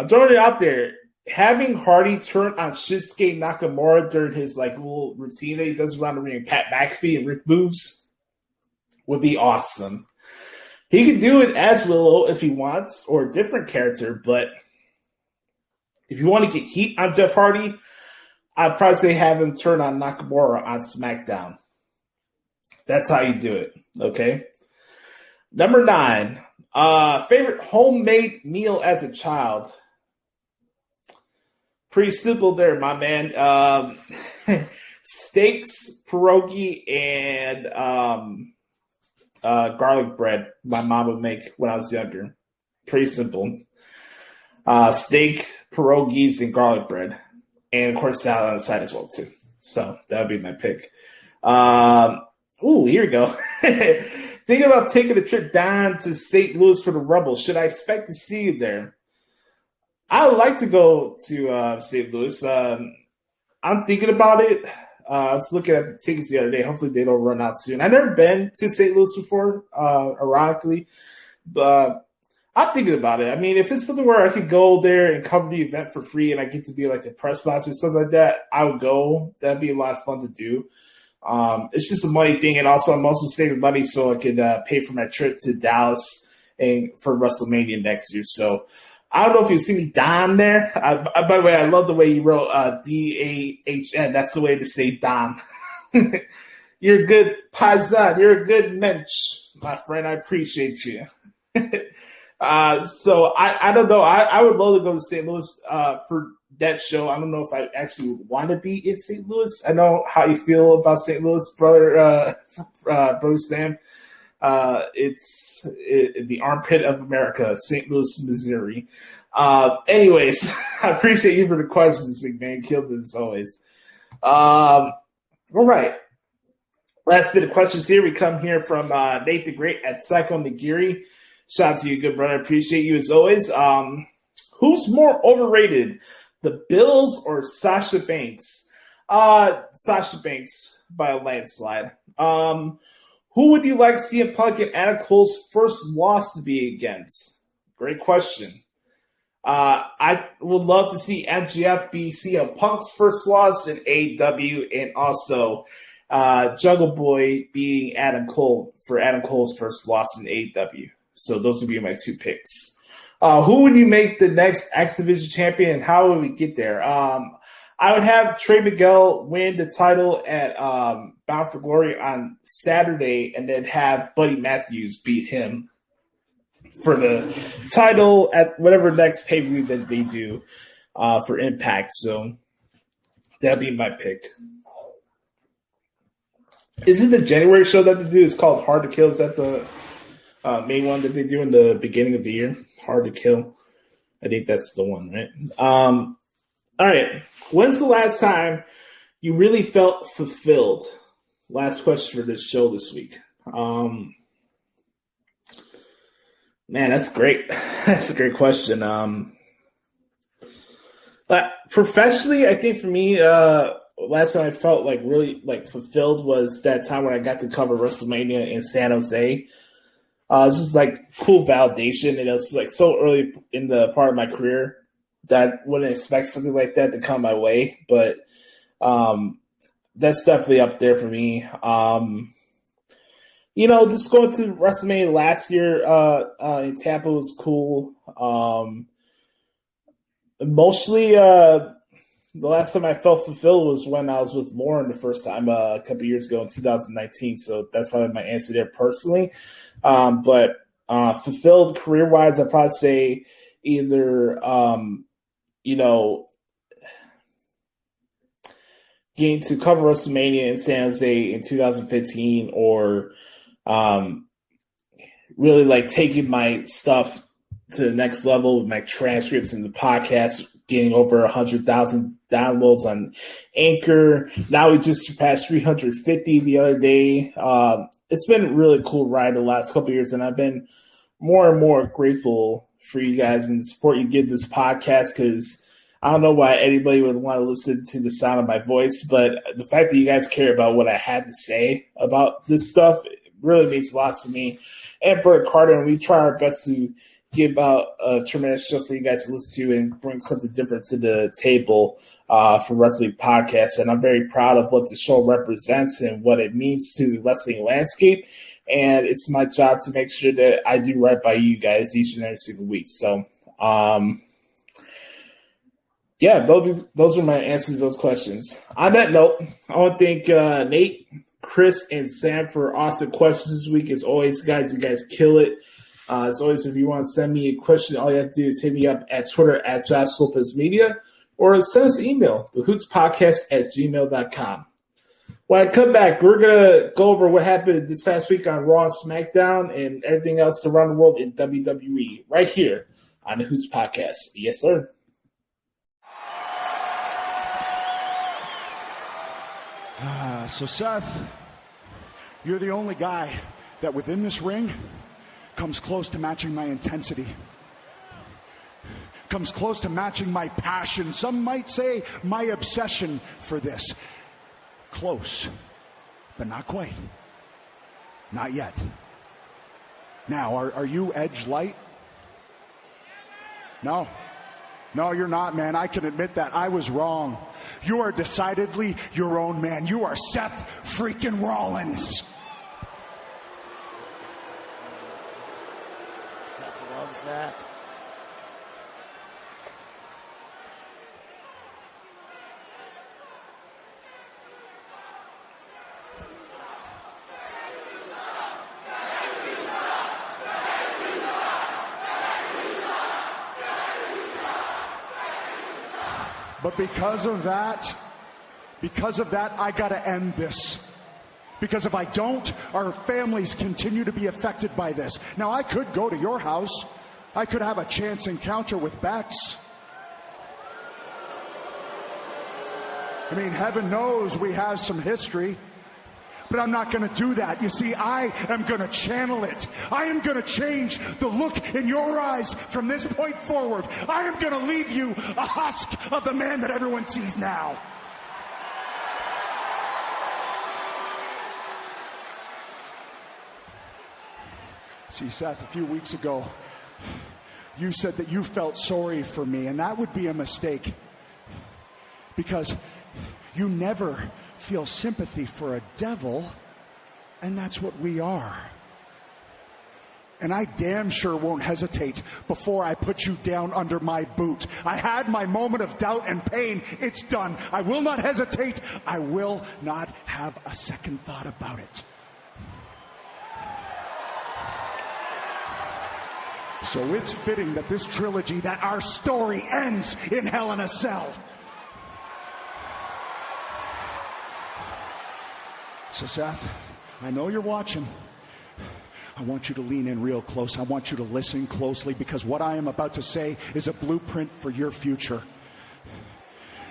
throwing it out there. Having Hardy turn on Shinsuke Nakamura during his like little routine that he does around the ring, Pat McAfee and Rick moves, would be awesome. He could do it as Willow if he wants, or a different character, but if you want to get heat on Jeff Hardy, I'd probably say have him turn on Nakamura on SmackDown. That's how you do it, okay? Number 9, favorite homemade meal as a child. Pretty simple there, my man. Steaks, pierogi, and garlic bread my mom would make when I was younger. Pretty simple. Steak, pierogies, and garlic bread. And, of course, salad on the side as well, too. So that would be my pick. Here we go. Thinking about taking a trip down to St. Louis for the Rumble. Should I expect to see you there? I would like to go to St. Louis. I'm thinking about it. I was looking at the tickets the other day. Hopefully they don't run out soon. I've never been to St. Louis before, ironically. But I'm thinking about it. I mean, if it's something where I could go there and cover the event for free and I get to be like the press box or something like that, I would go. That'd be a lot of fun to do. It's just a money thing. And also, I'm also saving money so I could pay for my trip to Dallas and for WrestleMania next year. So I don't know if you see me Don there. By the way, I love the way you wrote D-A-H-N. That's the way to say Don. You're a good paisan. You're a good mensch, my friend. I appreciate you. So I don't know. I would love to go to St. Louis for that show. I don't know if I actually want to be in St. Louis. I know how you feel about St. Louis, brother Sam. It's the armpit of America, St. Louis, Missouri. Anyways, I appreciate you for the questions, man. Killed it as always. All right. Last bit of questions here. We come here from Nate the Great at Psycho Nagiri. Shout out to you, good brother. Appreciate you as always. Who's more overrated, the Bills or Sasha Banks? Sasha Banks by a landslide. Who would you like CM Punk and Adam Cole's first loss to be against? Great question. I would love to see MJF be CM Punk's first loss in AEW, and also Jungle Boy beating Adam Cole for Adam Cole's first loss in AEW. So those would be my two picks. Who would you make the next X Division champion, and how would we get there? I would have Trey Miguel win the title at Bound for Glory on Saturday, and then have Buddy Matthews beat him for the title at whatever next pay-per-view that they do for Impact. So that'd be my pick. Is it the January show that they do? It's called Hard to Kill. Is that the main one that they do in the beginning of the year? Hard to Kill. I think that's the one, right? All right. When's the last time you really felt fulfilled? Last question for this show this week. Man, that's great. That's a great question. But professionally, I think for me, last time I felt like really like fulfilled was that time when I got to cover WrestleMania in San Jose. It's just like cool validation, and it was like so early in the part of my career that I wouldn't expect something like that to come my way. But that's definitely up there for me. Just going to WrestleMania last year in Tampa was cool. Emotionally, the last time I felt fulfilled was when I was with Lauren the first time a couple years ago in 2019. So that's probably my answer there personally. But fulfilled career-wise, I'd probably say either, getting to cover WrestleMania in San Jose in 2015, or really like taking my stuff to the next level with my transcripts and the podcast, getting over 100,000 downloads on Anchor. Now we just surpassed 350 the other day. It's been a really cool ride the last couple of years, and I've been more and more grateful for you guys and the support you give this podcast, because I don't know why anybody would want to listen to the sound of my voice, but the fact that you guys care about what I had to say about this stuff, it really means a lot to me and Bert Carter, and we try our best to give out a tremendous show for you guys to listen to and bring something different to the table for wrestling podcasts. And I'm very proud of what the show represents and what it means to the wrestling landscape. And it's my job to make sure that I do right by you guys each and every single week. So, those are my answers to those questions. On that note, I want to thank Nate, Chris, and Sam for awesome questions this week. As always, guys, you guys kill it. As always, if you want to send me a question, all you have to do is hit me up at Twitter at Josh Lopez Media, or send us an email, thehootspodcast@gmail.com. When I come back, we're going to go over what happened this past week on Raw and SmackDown and everything else around the world in WWE right here on the Hoots Podcast. Yes, sir. So, Seth, you're the only guy that within this ring comes close to matching my intensity, comes close to matching my passion. Some might say my obsession for this. Close, but not quite. Not yet. Now, are you Edge light? No. No, you're not, man. I can admit that. I was wrong. You are decidedly your own man. You are Seth freaking Rollins. Seth loves that. But because of that, I gotta end this. Because if I don't, our families continue to be affected by this. Now, I could go to your house. I could have a chance encounter with Bex. I mean, heaven knows we have some history. But I'm not going to do that. You see, I am going to channel it. I am going to change the look in your eyes from this point forward. I am going to leave you a husk of the man that everyone sees now. See, Seth, a few weeks ago, you said that you felt sorry for me, and that would be a mistake. Because you never feel sympathy for a devil, and that's what we are. And I damn sure won't hesitate before I put you down under my boot. I had my moment of doubt and pain. It's done. I will not hesitate. I will not have a second thought about it. So it's fitting that this trilogy, that our story ends in Hell in a Cell. So, Seth, I know you're watching. I want you to lean in real close. I want you to listen closely, because what I am about to say is a blueprint for your future.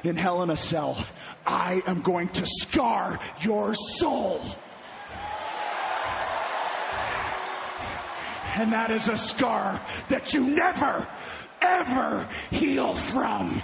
In Hell in a Cell, I am going to scar your soul. And that is a scar that you never, ever heal from.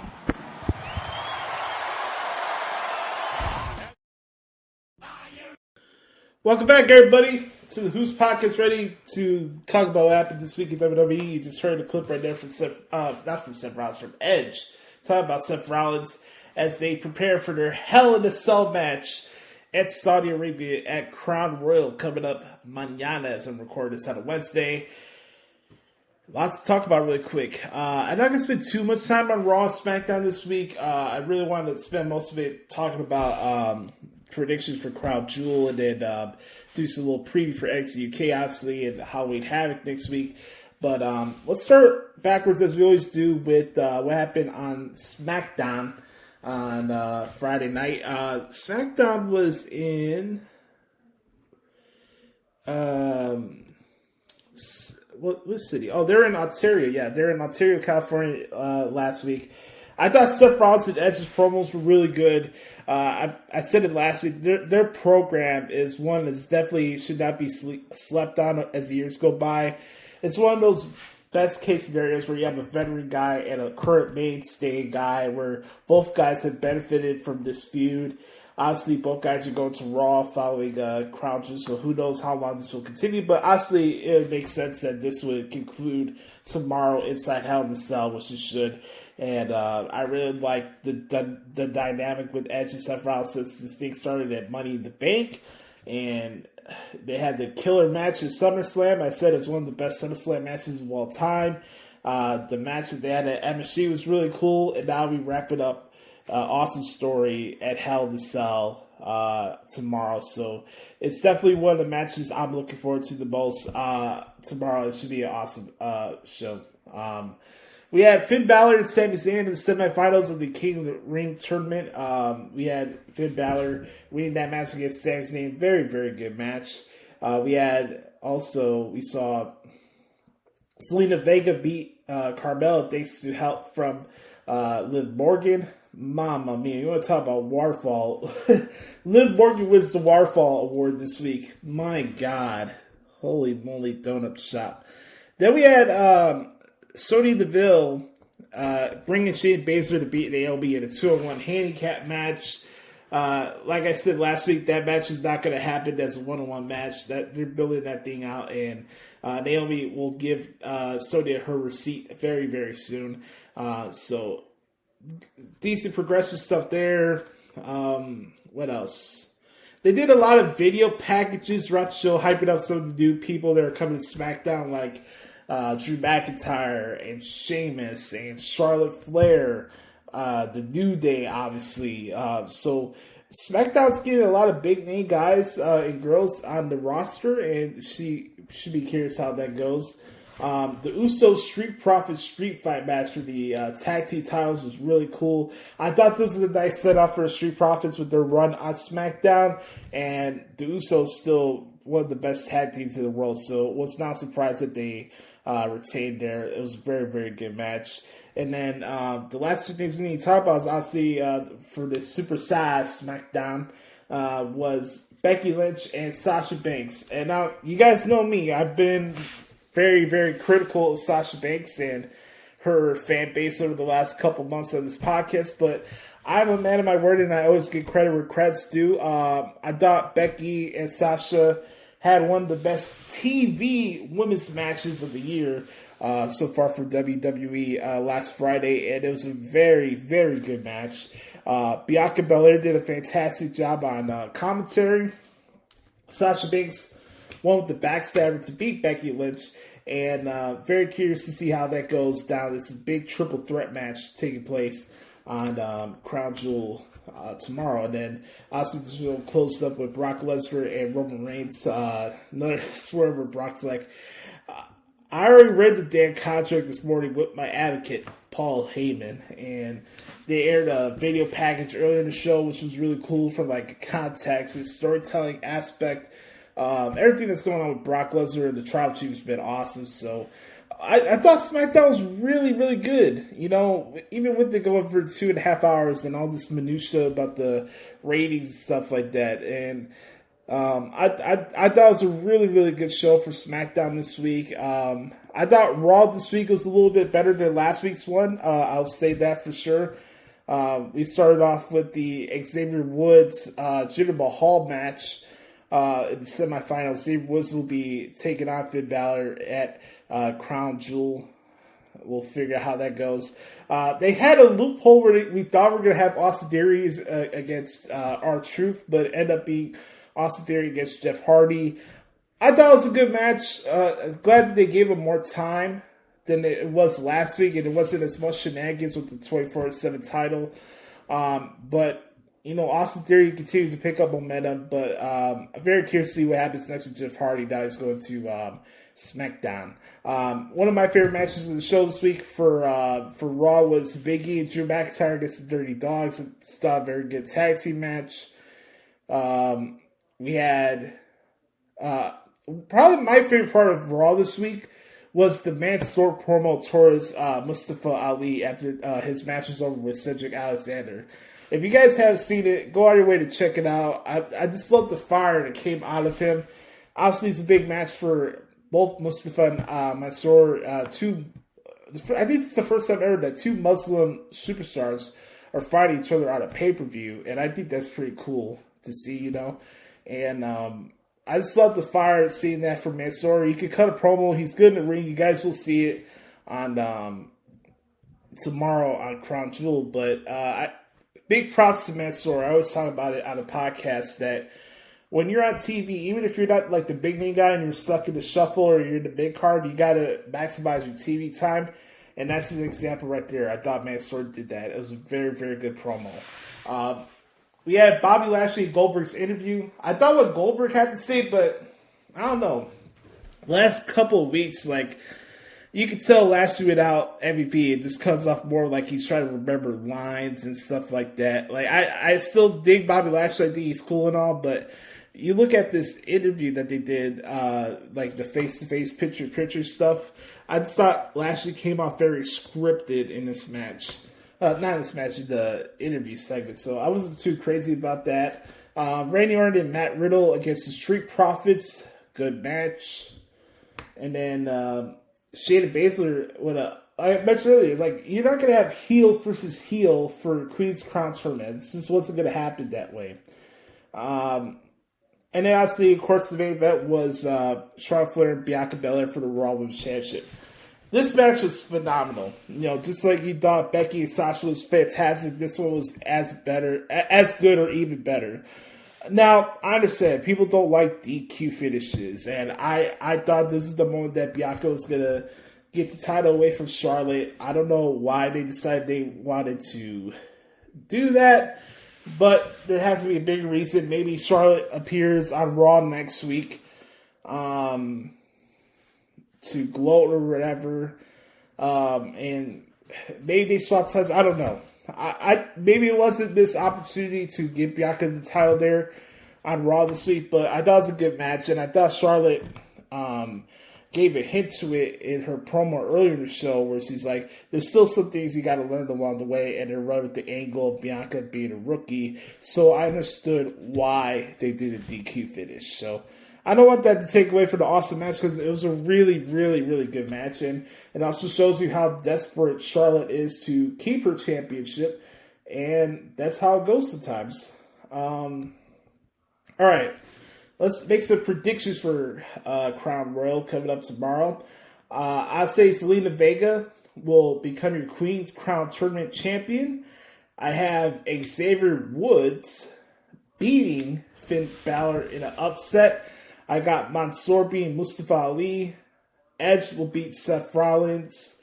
Welcome back, everybody, to the Hoots podcast. Ready to talk about what happened this week in WWE. You just heard a clip right there from from Edge. Talking about Seth Rollins as they prepare for their Hell in a Cell match at Saudi Arabia at Crown Royal coming up mañana as I'm recording this on a Wednesday. Lots to talk about really quick. I'm not going to spend too much time on Raw and SmackDown this week. I really wanted to spend most of it talking about predictions for Crown Jewel, and then do some little preview for NXT UK, obviously, and Halloween Havoc next week. But let's start backwards, as we always do, with what happened on SmackDown on Friday night. SmackDown was in what city? Oh, they're in Ontario. Yeah, they're in Ontario, California last week. I thought Seth Rollins and Edge's promos were really good. I said it last week. Their program is one that's definitely should not be slept on as the years go by. It's one of those best case scenarios where you have a veteran guy and a current mainstay guy, where both guys have benefited from this feud. Obviously, both guys are going to Raw following Crown Jewel, so who knows how long this will continue. But honestly, it makes sense that this would conclude tomorrow inside Hell in a Cell, which it should. And I really like the dynamic with Edge and Seth Rollins since this thing started at Money in the Bank. And they had the killer match at SummerSlam. I said it's one of the best SummerSlam matches of all time. The match that they had at MSG was really cool. And now we wrap it up. Awesome story at Hell in a Cell tomorrow. So it's definitely one of the matches I'm looking forward to the most tomorrow. It should be an awesome show. We had Finn Balor and Sami Zayn in the semifinals of the King of the Ring tournament. We had Finn Balor winning that match against Sami Zayn. Very, very good match. We saw Selena Vega beat Carmella thanks to help from Liv Morgan. Mamma mia, you want to talk about waterfall. Liv Morgan wins the waterfall award this week. My God. Holy moly, donut shop. Then we had Sonya Deville bringing Shayna Baszler to beat Naomi in a 2-on-1 handicap match. Like I said last week, that match is not going to happen as a 1-on-1 match. That they're building that thing out, and Naomi will give Sonya her receipt very, very soon. So decent progressive stuff there. What else? They did a lot of video packages throughout the show, hyping up some of the new people that are coming to SmackDown, like Drew McIntyre and Sheamus and Charlotte Flair, the New Day, obviously. So SmackDown's getting a lot of big name guys and girls on the roster, and she should be curious how that goes. The Usos Street Profits Street Fight match for the tag team titles was really cool. I thought this was a nice setup for the Street Profits with their run on SmackDown, and the Usos still one of the best tag teams in the world, so was not surprised that they retained there. It was a very, very good match. And then the last two things we need to talk about is obviously for the Super Size SmackDown was Becky Lynch and Sasha Banks. And now, you guys know me. I've been very, very critical of Sasha Banks and her fan base over the last couple months of this podcast, but I'm a man of my word, and I always give credit where credit's due. I thought Becky and Sasha had one of the best TV women's matches of the year so far for WWE last Friday, and it was a very, very good match. Bianca Belair did a fantastic job on commentary. Sasha Banks won with the backstabber to beat Becky Lynch, and very curious to see how that goes down. This is a big triple threat match taking place on Crown Jewel tomorrow. And then also the show closed up with Brock Lesnar and Roman Reigns. Another swerve where Brock's like, I already read the damn contract this morning with my advocate, Paul Heyman, and they aired a video package earlier in the show, which was really cool from like a context and storytelling aspect. Everything that's going on with Brock Lesnar and the Tribal Chief has been awesome. So I thought SmackDown was really, really good. You know, even with it going for 2.5 hours and all this minutia about the ratings and stuff like that. And I thought it was a really, really good show for SmackDown this week. I thought Raw this week was a little bit better than last week's one. I'll say that for sure. We started off with the Xavier Woods Jinder Mahal match in the semifinals. Xavier Woods will be taking on Finn Balor at Crown Jewel. We'll figure out how that goes. They had a loophole where we thought we were going to have Austin Theory against R-Truth, but it ended up being Austin Theory against Jeff Hardy. I thought it was a good match. Glad that they gave him more time than it was last week, and it wasn't as much shenanigans with the 24/7 title. But, you know, Austin Theory continues to pick up momentum, but I'm very curious to see what happens next with Jeff Hardy. Now he's going to SmackDown. One of my favorite matches of the show this week for Raw was Big E and Drew McIntyre against the Dirty Dogs. It's a very good tag team match. We had probably my favorite part of Raw this week was the Mansoor promo towards Mustafa Ali after his match was over with Cedric Alexander. If you guys haven't seen it, go out of your way to check it out. I just love the fire that came out of him. Obviously, it's a big match for both Mustafa and Mansoor. I think it's the first time ever that two Muslim superstars are fighting each other on a pay-per-view, and I think that's pretty cool to see, you know. And I just love the fire seeing that from Mansoor. He could cut a promo. He's good in the ring. You guys will see it on tomorrow on Crown Jewel. But big props to Mansoor. I always talk about it on a podcast that when you're on TV, even if you're not like the big name guy and you're stuck in the shuffle or you're in the big card, you got to maximize your TV time. And that's an example right there. I thought Mansoor did that. It was a very, very good promo. We had Bobby Lashley and Goldberg's interview. I thought what Goldberg had to say, but I don't know. Last couple of weeks, like, you could tell Lashley without MVP, it just comes off more like he's trying to remember lines and stuff like that. Like, I still dig Bobby Lashley. I think he's cool and all, but you look at this interview that they did, like the face-to-face, picture-to-picture stuff, I just thought Lashley came off very scripted in this match. Not in this match, the interview segment. So I wasn't too crazy about that. Randy Orton and Matt Riddle against the Street Profits. Good match. And then Shayna Baszler with I mentioned earlier, like, you're not going to have heel versus heel for Queen's Crown Tournament. This just wasn't going to happen that way. And then obviously, of course, the main event was Charlotte Flair and Bianca Belair for the Raw Women's Championship. This match was phenomenal. You know, just like you thought Becky and Sasha was fantastic, this one was as good or even better. Now, I understand people don't like DQ finishes, and I thought this is the moment that Bianca was gonna get the title away from Charlotte. I don't know why they decided they wanted to do that, but there has to be a big reason. Maybe Charlotte appears on Raw next week. To gloat or whatever, and maybe they swap titles. I don't know. I maybe it wasn't this opportunity to give Bianca the title there on Raw this week, but I thought it was a good match, and I thought Charlotte gave a hint to it in her promo earlier in the show where she's like, there's still some things you got to learn along the way, and it run with the angle of Bianca being a rookie. So I understood why they did a DQ finish. So I don't want that to take away from the awesome match because it was a really, really, really good match. And it also shows you how desperate Charlotte is to keep her championship. And that's how it goes sometimes. All right. Let's make some predictions for Crown Royal coming up tomorrow. I'll say Zelina Vega will become your Queen's Crown Tournament champion. I have Xavier Woods beating Finn Balor in an upset. I got Mansoor beating Mustafa Ali. Edge will beat Seth Rollins.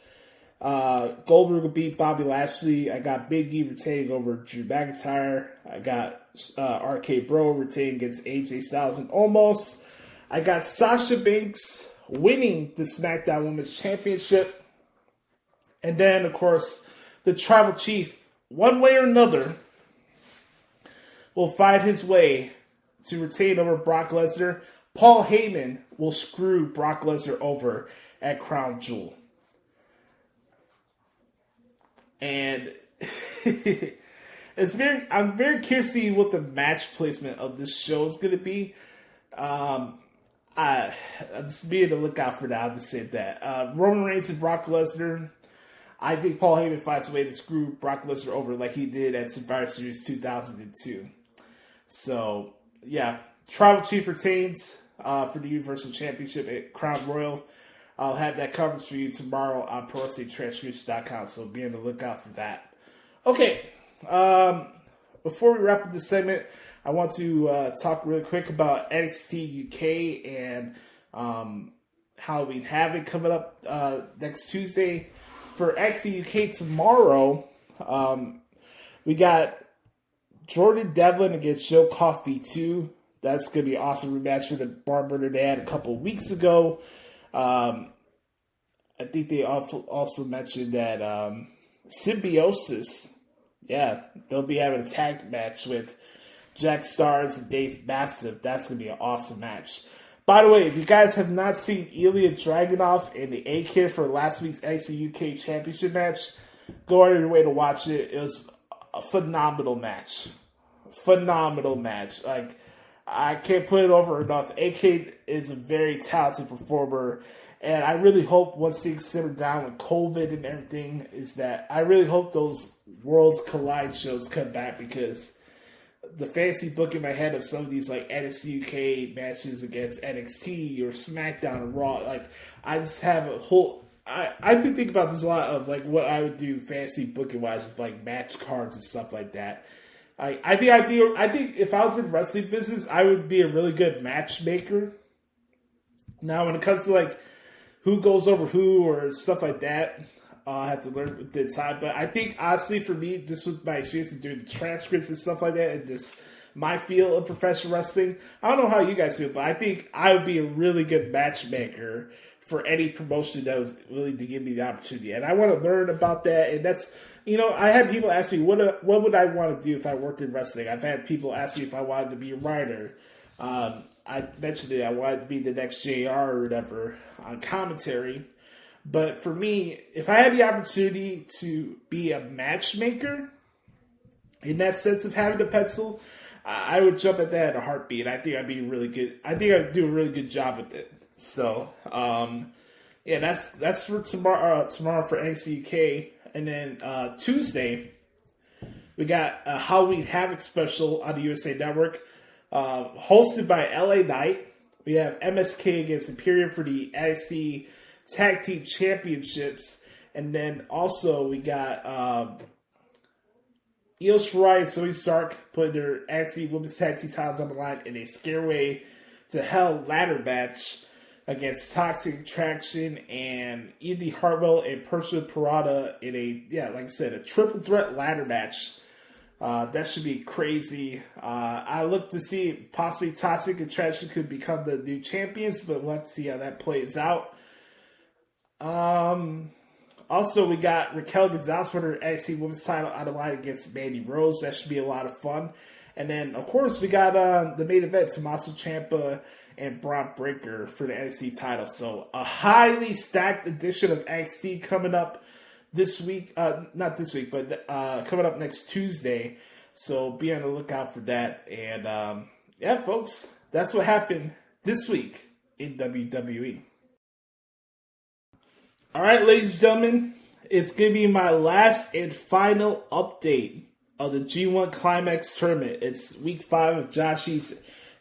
Goldberg will beat Bobby Lashley. I got Big E retaining over Drew McIntyre. I got RK Bro retaining against AJ Styles and Omos. I got Sasha Banks winning the SmackDown Women's Championship. And then, of course, the Tribal Chief, one way or another, will find his way to retain over Brock Lesnar. Paul Heyman will screw Brock Lesnar over at Crown Jewel. And I'm very curious to see what the match placement of this show is going to be. I'm just being on the lookout for that. I'll just say that. Roman Reigns and Brock Lesnar. I think Paul Heyman finds a way to screw Brock Lesnar over like he did at Survivor Series 2002. So, yeah. Tribal Chief retains for the Universal Championship at Crown Royal. I'll have that coverage for you tomorrow on ProWrestlingTranscripts.com, so be on the lookout for that. Okay, before we wrap up this segment, I want to talk really quick about NXT UK and Halloween Havoc coming up next Tuesday. For NXT UK tomorrow, we got Jordan Devlin against Joe Coffey 2. That's going to be an awesome rematch for the barn burner they had a couple weeks ago. I think they also mentioned that Symbiosis, they'll be having a tag match with Jack Stars and Dave Mastiff. That's going to be an awesome match. By the way, if you guys have not seen Ilya Dragunov and the A-Kid for last week's NXT UK Championship match, go out of your way to watch it. It was a phenomenal match. Like, I can't put it over enough. A-Kid is a very talented performer, and I really hope once things simmer down with COVID and everything, is that I really hope those Worlds Collide shows come back, because the fantasy book in my head of some of these like NXT UK matches against NXT or SmackDown or Raw, like I just have a whole. I do think about this a lot of like what I would do fantasy booking wise with like match cards and stuff like that. I think if I was in the wrestling business, I would be a really good matchmaker. Now, when it comes to like who goes over who or stuff like that, I have to learn with the time. But I think, honestly, for me, this was my experience of doing the transcripts and stuff like that, and this my field of professional wrestling. I don't know how you guys feel, but I think I would be a really good matchmaker for any promotion that was willing to give me the opportunity. And I want to learn about that. And that's, I had people ask me, what would I want to do if I worked in wrestling? I've had people ask me if I wanted to be a writer. I mentioned it. I wanted to be the next JR or whatever on commentary. But for me, if I had the opportunity to be a matchmaker, in that sense of having a pencil, I would jump at that in a heartbeat. I think I'd be really good. I think I'd do a really good job with it. So, that's for tomorrow. Tomorrow for NXT UK, and then Tuesday we got a Halloween Havoc special on the USA Network, hosted by LA Knight. We have MSK against Imperium for the NXT Tag Team Championships, and then also we got Io Shirai and Zoe Stark putting their NXT Women's Tag Team titles on the line in a Stairway to Hell ladder match against Toxic Attraction and Indy Hartwell and Persia Parada in like I said, a triple threat ladder match. That should be crazy. I look to see possibly Toxic Attraction could become the new champions, but we'll have to see how that plays out. Also, we got Raquel Gonzalez with her NXT Women's title on the line against Mandy Rose. That should be a lot of fun. And then, of course, we got the main event, Tommaso Ciampa and Braun Breaker for the NXT title. So a highly stacked edition of NXT coming up this week. Not this week, but coming up next Tuesday. So be on the lookout for that. And yeah, folks, that's what happened this week in WWE. All right, ladies and gentlemen, it's going to be my last and final update of the G1 Climax tournament. It's week 5 of Joshie's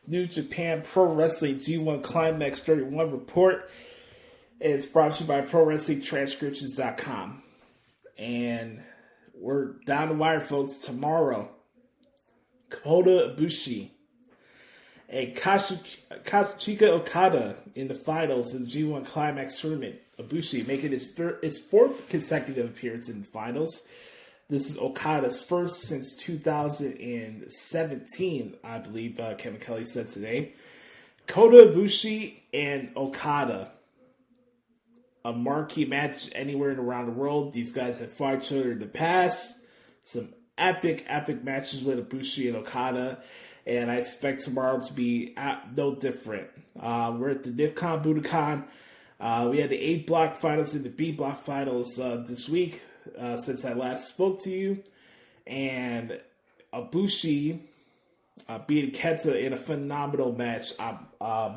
New Japan Pro Wrestling G1 Climax 31 report. And it's brought to you by ProWrestlingTranscriptions.com. And we're down the wire, folks. Tomorrow, Kota Ibushi and Kazuchika Okada in the finals of the G1 Climax tournament. Ibushi making his 4th consecutive appearance in the finals. This is Okada's first since 2017, I believe Kevin Kelly said today. Kota Ibushi and Okada. A marquee match anywhere and around the world. These guys have fought each other in the past. Some epic matches with Ibushi and Okada. And I expect tomorrow to be no different. We're at the Nippon Budokan. We had the A block finals and the B block finals this week. Since I last spoke to you, and Ibushi beat Kenta in a phenomenal match on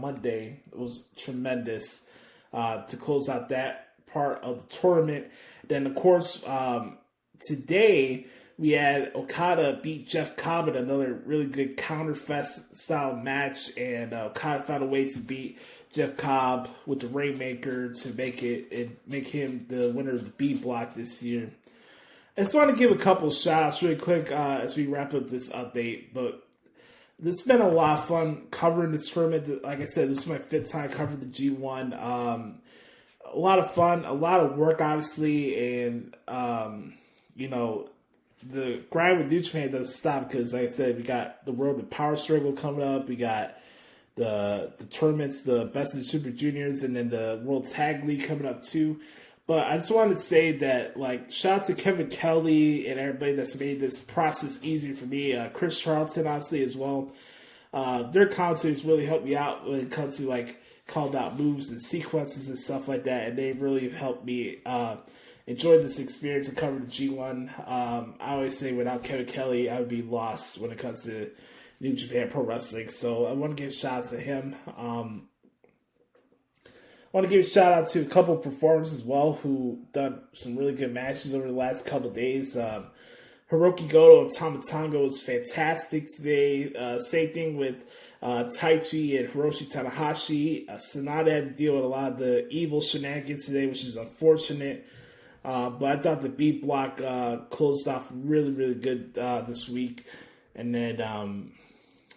Monday. It was tremendous to close out that part of the tournament. Then, of course, today we had Okada beat Jeff Cobb in another really good counterfest style match, and Okada found a way to beat Jeff Cobb with the Rainmaker to make him the winner of the B block this year. I just want to give a couple shout outs really quick as we wrap up this update. But this has been a lot of fun covering this tournament. Like I said, this is my 5th time covering the G1. A lot of fun, a lot of work, obviously, and the grind with New Japan doesn't stop because, like I said, we got the World of Power Struggle coming up. We got the tournaments, the Best of the Super Juniors, and then the World Tag League coming up too. But I just wanted to say that, shout out to Kevin Kelly and everybody that's made this process easier for me. Chris Charlton, obviously, as well. Their commentators really helped me out when it comes to, called out moves and sequences and stuff like that, and they really have helped me enjoy this experience and cover the G1. I always say without Kevin Kelly, I would be lost when it comes to New Japan Pro Wrestling. So I want to give a shout out to him. I want to give a shout out to a couple of performers as well who done some really good matches over the last couple of days. Hiroki Goto and Tama Tonga was fantastic today. Same thing with Taichi and Hiroshi Tanahashi. Sonata had to deal with a lot of the evil shenanigans today, which is unfortunate. But I thought the B block closed off really, really good this week. And then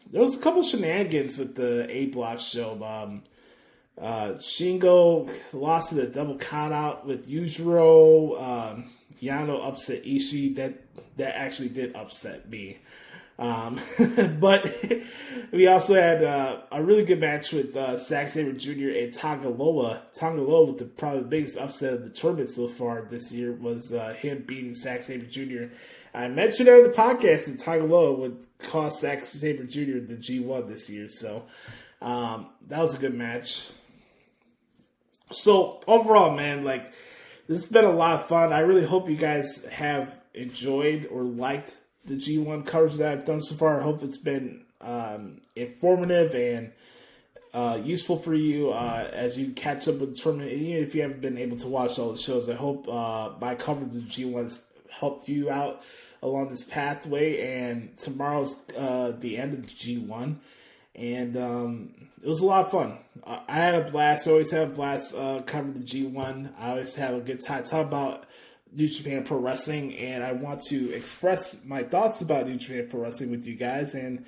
there was a couple shenanigans with the A block show. Shingo lost to the double count out with Yujiro. Yano upset Ishii. That actually did upset me. But we also had a really good match with Zack Sabre Jr. and Tonga Loa. Tonga Loa, with probably the biggest upset of the tournament so far this year, was him beating Zack Sabre Jr. I mentioned on the podcast that Tonga Loa would cost Zack Sabre Jr. the G1 this year. So that was a good match. So overall, man, this has been a lot of fun. I really hope you guys have enjoyed or liked the G1 coverage that I've done so far. I hope it's been informative and useful for you as you catch up with the tournament. And even if you haven't been able to watch all the shows, I hope my coverage of the G1's helped you out along this pathway. And tomorrow's the end of the G1. And it was a lot of fun. I had a blast. I always have a blast covering the G1. I always have a good time talking about New Japan Pro Wrestling, and I want to express my thoughts about New Japan Pro Wrestling with you guys and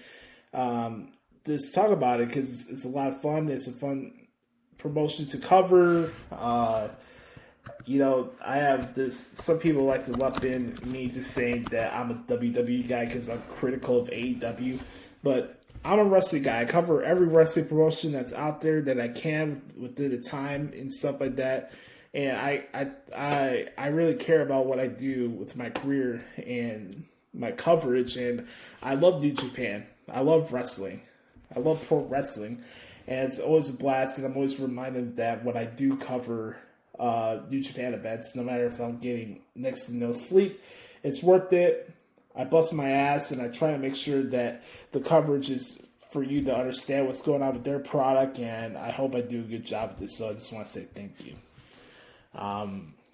just talk about it because it's a lot of fun. It's a fun promotion to cover. I have this. Some people like to lump in me just saying that I'm a WWE guy because I'm critical of AEW, but I'm a wrestling guy. I cover every wrestling promotion that's out there that I can within the time and stuff like that. And I really care about what I do with my career, and my coverage, and I love New Japan. I love wrestling. I love pro wrestling, and it's always a blast, and I'm always reminded of that when I do cover New Japan events, no matter if I'm getting next to no sleep, it's worth it. I bust my ass, and I try to make sure that the coverage is for you to understand what's going on with their product, and I hope I do a good job with this, so I just want to say thank you.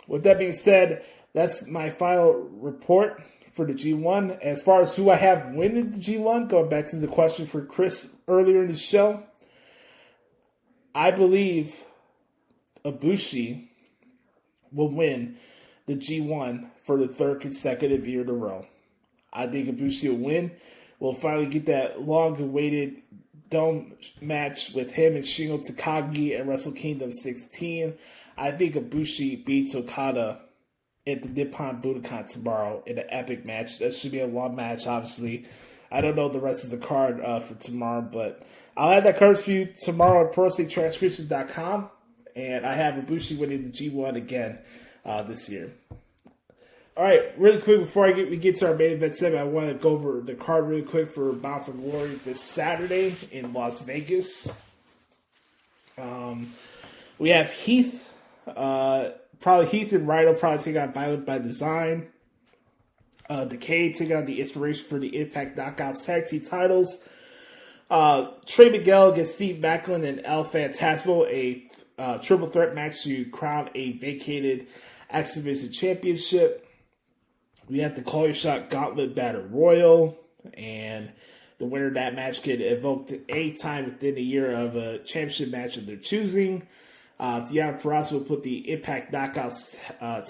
With that being said, that's my final report for the G1. As far as who I have winning the G1, going back to the question for Chris earlier in the show, I believe Ibushi will win the G1 for the third consecutive year in a row. I think Ibushi will win. We'll finally get that long-awaited dome match with him and Shingo Takagi at Wrestle Kingdom 16. I think Ibushi beats Okada at the Nippon Budokan tomorrow in an epic match. That should be a long match, obviously. I don't know the rest of the card for tomorrow, but I'll have that card for you tomorrow at ProWrestlingTranscriptions.com. And I have Ibushi winning the G1 again this year. All right, really quick before we get to our main event segment, I want to go over the card really quick for Bound for Glory this Saturday in Las Vegas. We have Heath, probably Heath and Rhino probably take on Violent by Design. Decay take on the Inspiration for the Impact Knockouts Tag Team titles. Trey Miguel against Steve Macklin and El Phantasmo, a triple threat match to crown a vacated X Division Championship. We have the Call Your Shot Gauntlet Battle Royal, and the winner of that match can evoke any time within a year of a championship match of their choosing. Deanna Purrazzo will put the Impact Knockouts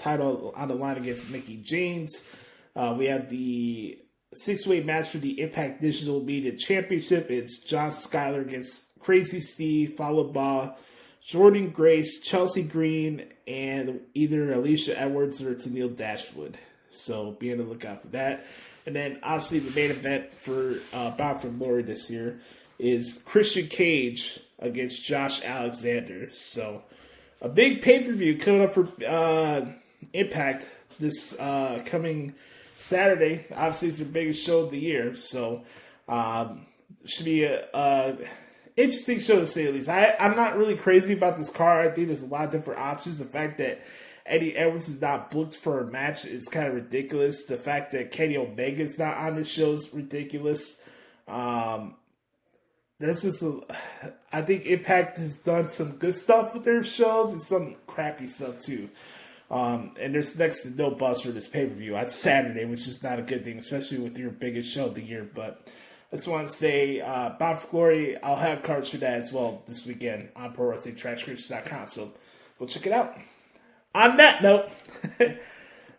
title on the line against Mickie James. We have the six-way match for the Impact Digital Media Championship. It's John Skyler against Crazy Steve, followed by Jordan Grace, Chelsea Green, and either Alicia Edwards or Tennille Dashwood. So be on the lookout for that. And then obviously the main event for Bound for Glory this year is Christian Cage against Josh Alexander. So a big pay-per-view coming up for Impact this coming Saturday. Obviously it's their biggest show of the year. So should be a interesting show to say the least. I'm not really crazy about this card. I think there's a lot of different options. The fact that Eddie Edwards is not booked for a match is kind of ridiculous. The fact that Kenny Omega is not on this show is ridiculous. There's just I think Impact has done some good stuff with their shows and some crappy stuff too. And there's next to no buzz for this pay-per-view on Saturday, which is not a good thing, especially with your biggest show of the year. But I just want to say, Bound for Glory, I'll have cards for that as well this weekend on ProWrestlingTranscriptions.com. So go check it out. On that note,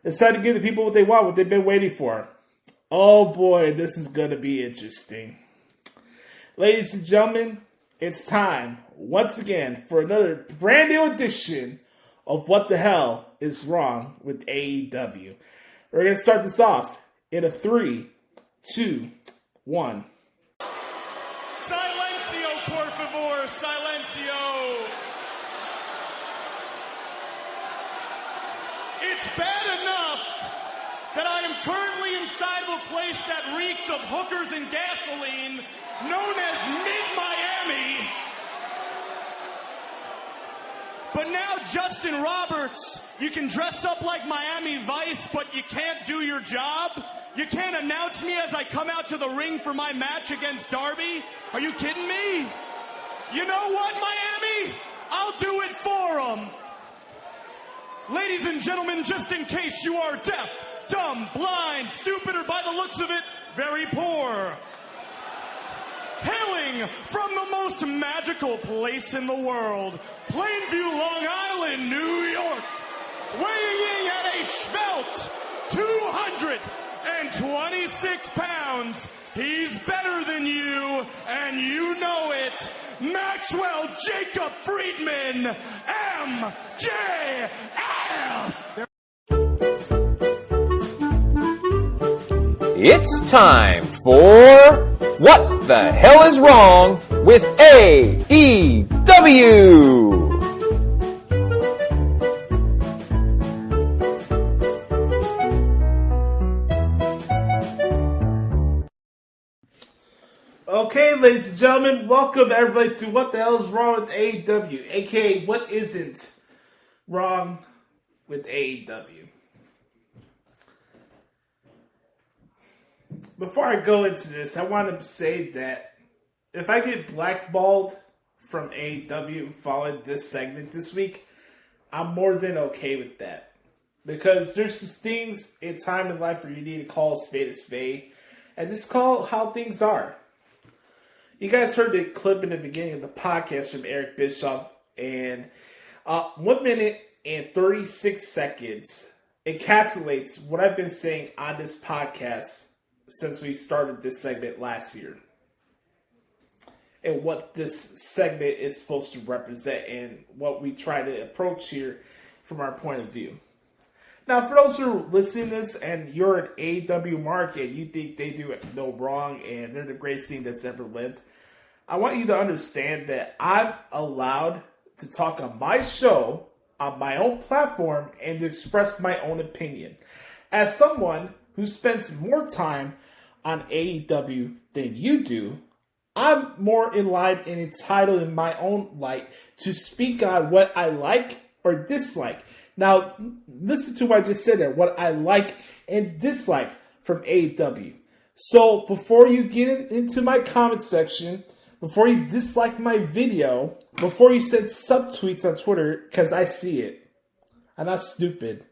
it's time to give the people what they want, what they've been waiting for. Oh boy, this is going to be interesting. Ladies and gentlemen, it's time, once again, for another brand new edition of What the Hell is Wrong with AEW. We're going to start this off in a 3, 2, 1. Silencio, por favor, silencio. It's bad enough that I am currently inside of a place that reeks of hookers and gasoline known as Mid-Miami. But now, Justin Roberts, you can dress up like Miami Vice, but you can't do your job? You can't announce me as I come out to the ring for my match against Darby? Are you kidding me? You know what, Miami? I'll do it for them. Ladies and gentlemen, just in case you are deaf, dumb, blind, stupid, or by the looks of it, very poor. Hailing from the most magical place in the world, Plainview, Long Island, New York, weighing in at a svelte 226 pounds, he's better than you, and you know it, Maxwell Jacob Friedman, MJF! It's time for What the Hell is Wrong with AEW? Okay, ladies and gentlemen, welcome everybody to What the Hell is Wrong with AEW, aka What Isn't Wrong with AEW. Before I go into this, I want to say that if I get blackballed from AEW following this segment this week, I'm more than okay with that. Because there's just things in time in life where you need to call a spade, and just call how things are. You guys heard the clip in the beginning of the podcast from Eric Bischoff, and 1 minute and 36 seconds encapsulates what I've been saying on this podcast since we started this segment last year. And what this segment is supposed to represent and what we try to approach here from our point of view. Now, for those who are listening to this and you're an AEW market, you think they do it no wrong and they're the greatest thing that's ever lived, I want you to understand that I'm allowed to talk on my show, on my own platform, and to express my own opinion. As someone who spends more time on AEW than you do, I'm more in line and entitled in my own light to speak on what I like or dislike. Now, listen to what I just said there, what I like and dislike from AEW. So, before you get into my comment section, before you dislike my video, before you send subtweets on Twitter, because I see it, I'm not stupid,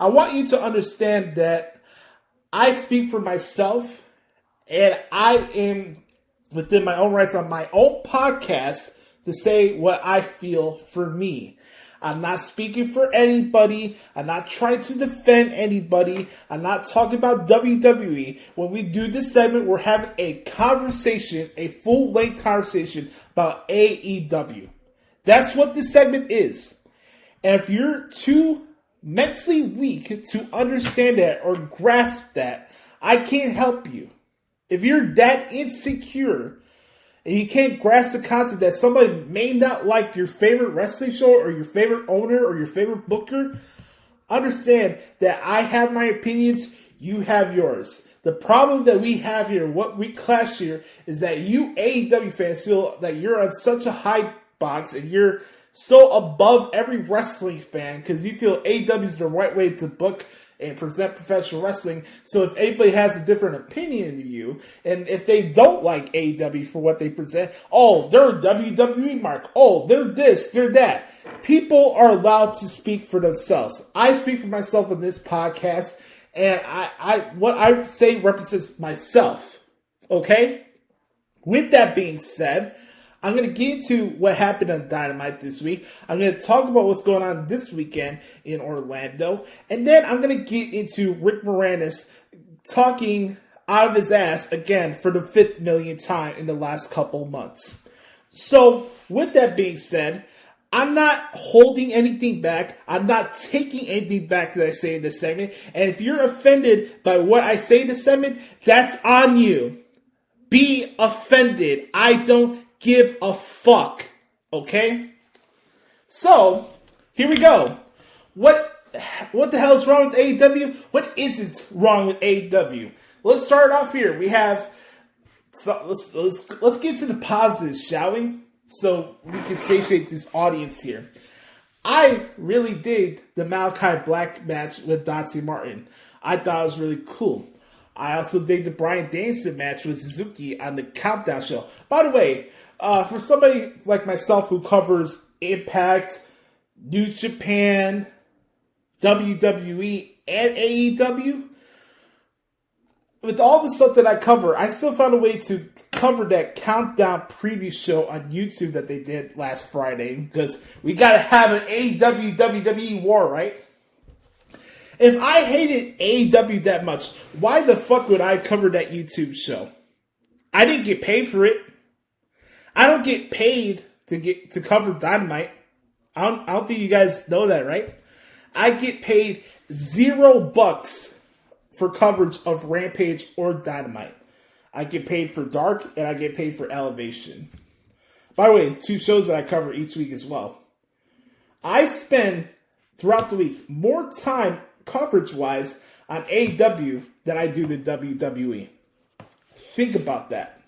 I want you to understand that I speak for myself, and I am within my own rights on my own podcast to say what I feel for me. I'm not speaking for anybody. I'm not trying to defend anybody. I'm not talking about WWE. When we do this segment, we're having a conversation, a full-length conversation about AEW. That's what this segment is. And if you're too mentally weak to understand that or grasp that, I can't help you. If you're that insecure and you can't grasp the concept that somebody may not like your favorite wrestling show or your favorite owner or your favorite booker, understand that I have my opinions, you have yours. The problem that we have here, what we clash here, is that you AEW fans feel that you're on such a high box and you're so above every wrestling fan because you feel AEW is the right way to book and present professional wrestling. So if anybody has a different opinion than you, and if they don't like AEW for what they present, oh, they're a WWE mark. Oh, they're this, they're that. People are allowed to speak for themselves. I speak for myself on this podcast, and I what I say represents myself. Okay? With that being said, I'm going to get into what happened on Dynamite this week. I'm going to talk about what's going on this weekend in Orlando. And then I'm going to get into Rick Moranis talking out of his ass again for the 5th millionth time in the last couple months. So, with that being said, I'm not holding anything back. I'm not taking anything back that I say in this segment. And if you're offended by what I say in this segment, that's on you. Be offended. I don't give a fuck. Okay? So, here we go. What the hell is wrong with AEW? What isn't wrong with AEW? Let's start off here. We have let's get to the positives, shall we? So we can satiate this audience here. I really dig the Malakai Black match with Dante Martin. I thought it was really cool. I also dig the Bryan Danielson match with Suzuki on the Countdown show. By the way, for somebody like myself who covers Impact, New Japan, WWE, and AEW, with all the stuff that I cover, I still found a way to cover that Countdown preview show on YouTube that they did last Friday, because we got to have an AEW WWE war, right? If I hated AEW that much, why the fuck would I cover that YouTube show? I didn't get paid for it. I don't get paid to cover Dynamite. I don't think you guys know that, right? I get paid $0 for coverage of Rampage or Dynamite. I get paid for Dark and I get paid for Elevation. By the way, 2 shows that I cover each week as well. I spend throughout the week more time coverage-wise on AEW than I do the WWE. Think about that.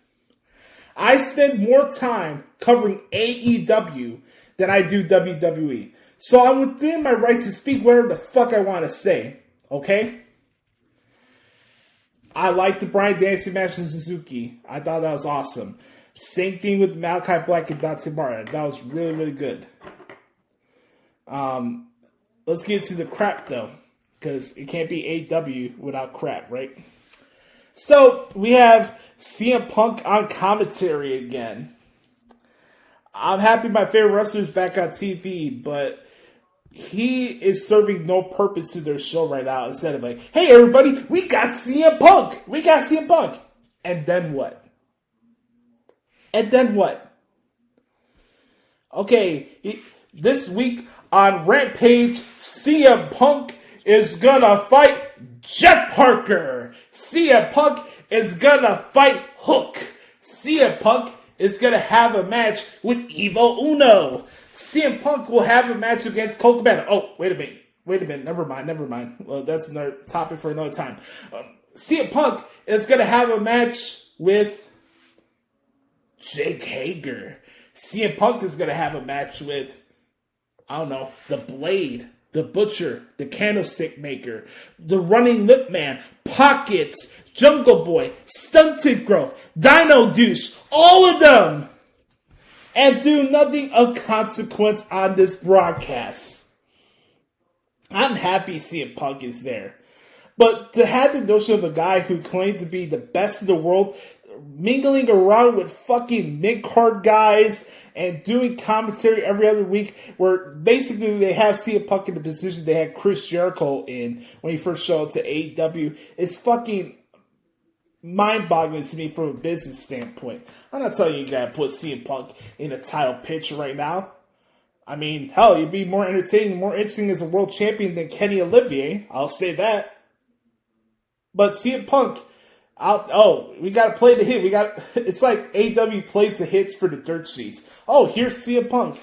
I spend more time covering AEW than I do WWE. So I'm within my rights to speak whatever the fuck I want to say. Okay? I liked the Bryan Danielson match with Suzuki. I thought that was awesome. Same thing with Malakai Black and Dante Martin. That was really, really good. Let's get to the crap, though. Because it can't be AEW without crap, right? So, we have CM Punk on commentary again. I'm happy my favorite wrestler's back on TV, but he is serving no purpose to their show right now. Instead of like, hey everybody, we got CM Punk! We got CM Punk! And then what? And then what? Okay, this week on Rampage, CM Punk is gonna fight Jeff Parker. CM Punk is gonna fight Hook. CM Punk is gonna have a match with Evil Uno. CM Punk will have a match against Colt Cabana. Oh, wait a minute. Never mind. Well, that's another topic for another time. CM Punk is gonna have a match with Jake Hager. CM Punk is gonna have a match with, I don't know, the Blade, the Butcher, the Candlestick Maker, the Running Lip Man, Pockets, Jungle Boy, Stunted Growth, Dino Douche, all of them, and do nothing of consequence on this broadcast. I'm happy CM Punk is there. But to have the notion of a guy who claimed to be the best in the world mingling around with fucking mid-card guys and doing commentary every other week, where basically they have CM Punk in the position they had Chris Jericho in when he first showed up to AEW, is fucking mind-boggling to me from a business standpoint. I'm not telling you gotta put CM Punk in a title picture right now. I mean, hell, you'd be more entertaining, more interesting as a world champion than Kenny Olivier. I'll say that. But CM Punk, we gotta play the hit. It's like AEW plays the hits for the dirt sheets. Oh, here's CM Punk.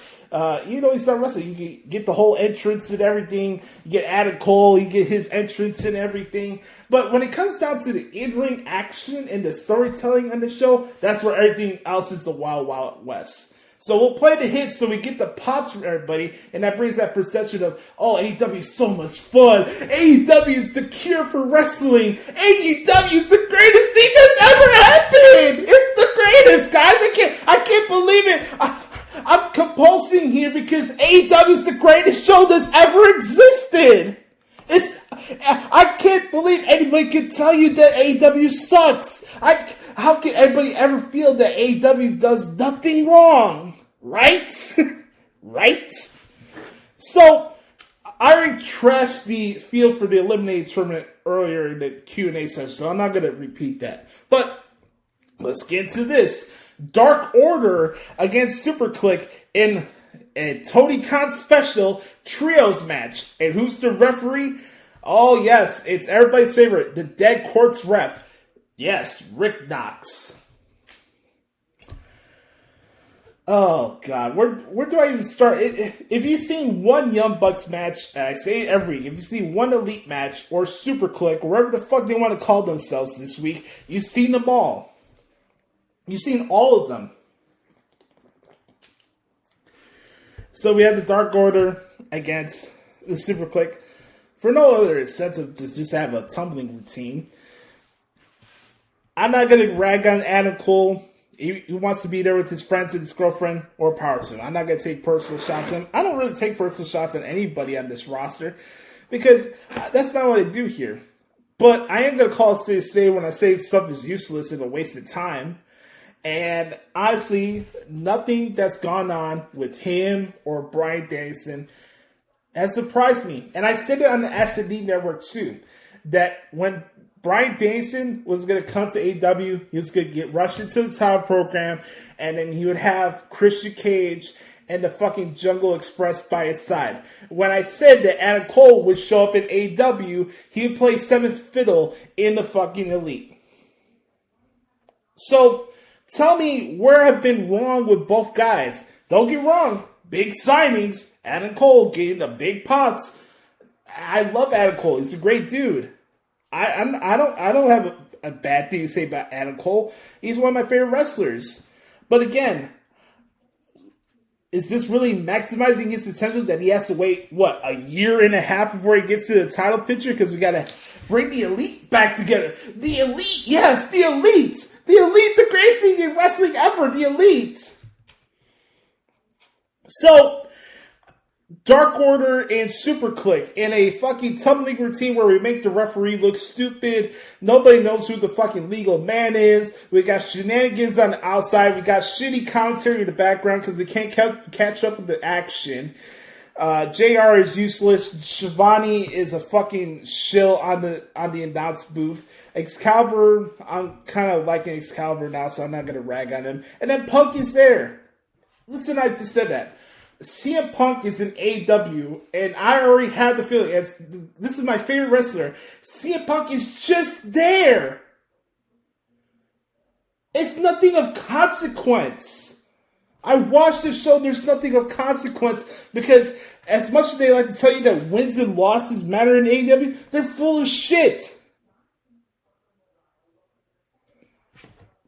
He's not wrestling. You can get the whole entrance and everything. You get Adam Cole, you get his entrance and everything. But when it comes down to the in-ring action and the storytelling on the show, that's where everything else is the Wild Wild West. So we'll play the hits so we get the pops from everybody, and that brings that perception of, oh, AEW is so much fun. AEW is the cure for wrestling. AEW is the greatest thing that's ever happened. It's the greatest, guys. I can't believe it. I'm compulsing here because AEW is the greatest show that's ever existed. I can't believe anybody can tell you that AEW sucks. How can anybody ever feel that AEW does nothing wrong? Right? Right? So, I already trashed the field for the Eliminator tournament earlier in the Q&A session, so I'm not going to repeat that. But, let's get into this. Dark Order against Superkliq in a Tony Khan special trios match. And who's the referee? Oh, yes, it's everybody's favorite, the Dead Corpse ref. Yes, Rick Knox. Oh, God. Where do I even start? If you've seen one Young Bucks match, and I say it every week, if you've seen one Elite match or Superkliq, wherever the fuck they want to call themselves this week, you've seen them all. You've seen all of them. So we have the Dark Order against the Superkliq. For no other sense of just have a tumbling routine. I'm not going to rag on Adam Cole. He wants to be there with his friends and his girlfriend, or power to him. I'm not going to take personal shots at him. I don't really take personal shots at anybody on this roster because that's not what I do here. But I am going to call it today when I say something's useless and a waste of time. And honestly, nothing that's gone on with him or Bryan Danielson has surprised me. And I said it on the S&D Network too, that when Bryan Danielson was going to come to AEW, he was going to get rushed into the title program, and then he would have Christian Cage and the fucking Jungle Express by his side. When I said that Adam Cole would show up in AEW, he would play seventh fiddle in the fucking Elite. So, tell me where I've been wrong with both guys. Don't get wrong. Big signings. Adam Cole getting the big pots. I love Adam Cole. He's a great dude. I don't have a bad thing to say about Adam Cole. He's one of my favorite wrestlers. But again, is this really maximizing his potential that he has to wait, a year and a half before he gets to the title picture? Because we got to bring the Elite back together. The Elite, yes, the Elite. The Elite, the greatest thing in wrestling ever, the Elite. So, Dark Order and Superkliq in a fucking tumbling routine where we make the referee look stupid. Nobody knows who the fucking legal man is. We got shenanigans on the outside. We got shitty commentary in the background because we can't catch up with the action. JR is useless. Shivani is a fucking shill on the announce booth. Excalibur, I'm kind of liking Excalibur now, so I'm not going to rag on him. And then Punk is there. Listen, I just said that. CM Punk is in AEW, and I already have the feeling, this is my favorite wrestler, CM Punk is just there. It's nothing of consequence. I watched the show, there's nothing of consequence, because as much as they like to tell you that wins and losses matter in AEW, they're full of shit.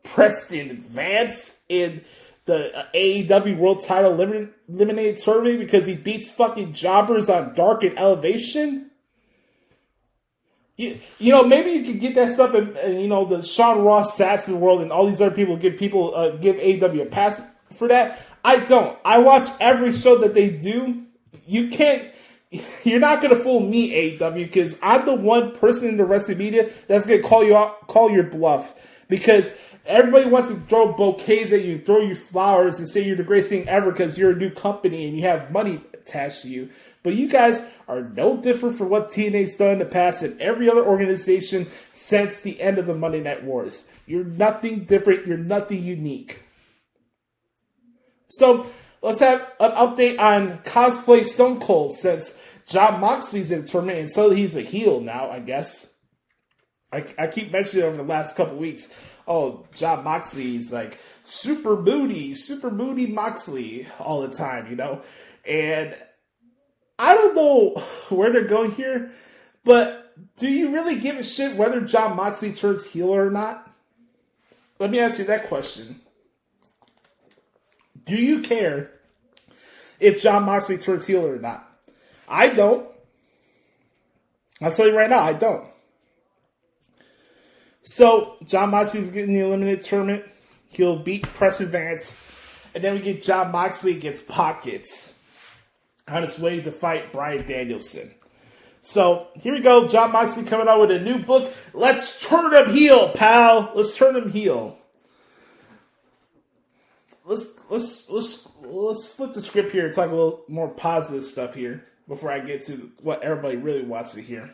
Preston Vance in the AEW World Title Eliminator Tournament because he beats fucking jobbers on Dark and Elevation. You know, maybe you could get that stuff in the Sean Ross Saps of the world and all these other people give AEW a pass for that. I don't. I watch every show that they do. You're not going to fool me, AEW, because I'm the one person in the wrestling media that's going to call your bluff. Because everybody wants to throw bouquets at you, throw you flowers, and say you're the greatest thing ever because you're a new company and you have money attached to you. But you guys are no different from what TNA's done in the past and every other organization since the end of the Monday Night Wars. You're nothing different. You're nothing unique. So let's have an update on Cosplay Stone Cold since Jon Moxley's in the tournament and so he's a heel now, I guess. I keep mentioning over the last couple weeks, Jon Moxley's like super moody Moxley all the time, And I don't know where they're going here, but do you really give a shit whether Jon Moxley turns heel or not? Let me ask you that question. Do you care if Jon Moxley turns heel or not? I don't. I'll tell you right now, I don't. So, Jon Moxley's getting the Eliminator Tournament. He'll beat Preston Vance. And then we get Jon Moxley against Pockets on his way to fight Bryan Danielson. So, here we go. Jon Moxley coming out with a new book. Let's turn him heel, pal. Let's turn him heel. Let's flip the script here and talk a little more positive stuff here before I get to what everybody really wants to hear.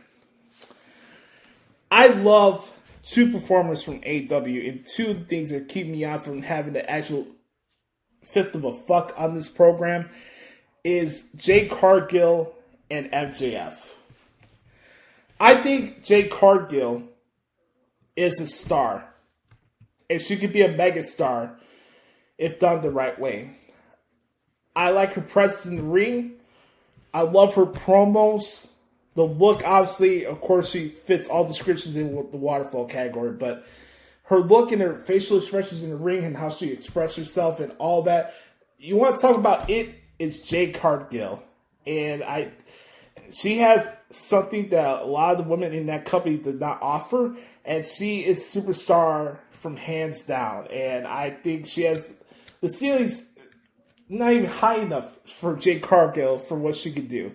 I love two performers from AEW, and two of the things that keep me out from having the actual fifth of a fuck on this program is Jade Cargill and MJF. I think Jade Cargill is a star, and she could be a mega star if done the right way. I like her presence in the ring. I love her promos. The look, obviously, of course, she fits all descriptions in the waterfall category, but her look and her facial expressions in the ring and how she expresses herself and all that, you want to talk about it, it's Jade Cargill. And she has something that a lot of the women in that company did not offer, and she is superstar from hands down. And I think she has the ceiling's not even high enough for Jade Cargill for what she could do.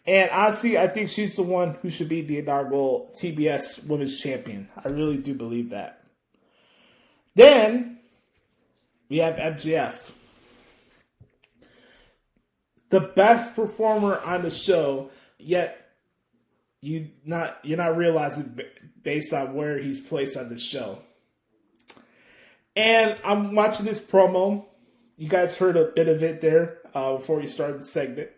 And honestly, I think she's the one who should be the inaugural TBS Women's Champion. I really do believe that. Then, we have MJF. The best performer on the show, yet you're not realizing based on where he's placed on the show. And I'm watching this promo. You guys heard a bit of it there before we started the segment.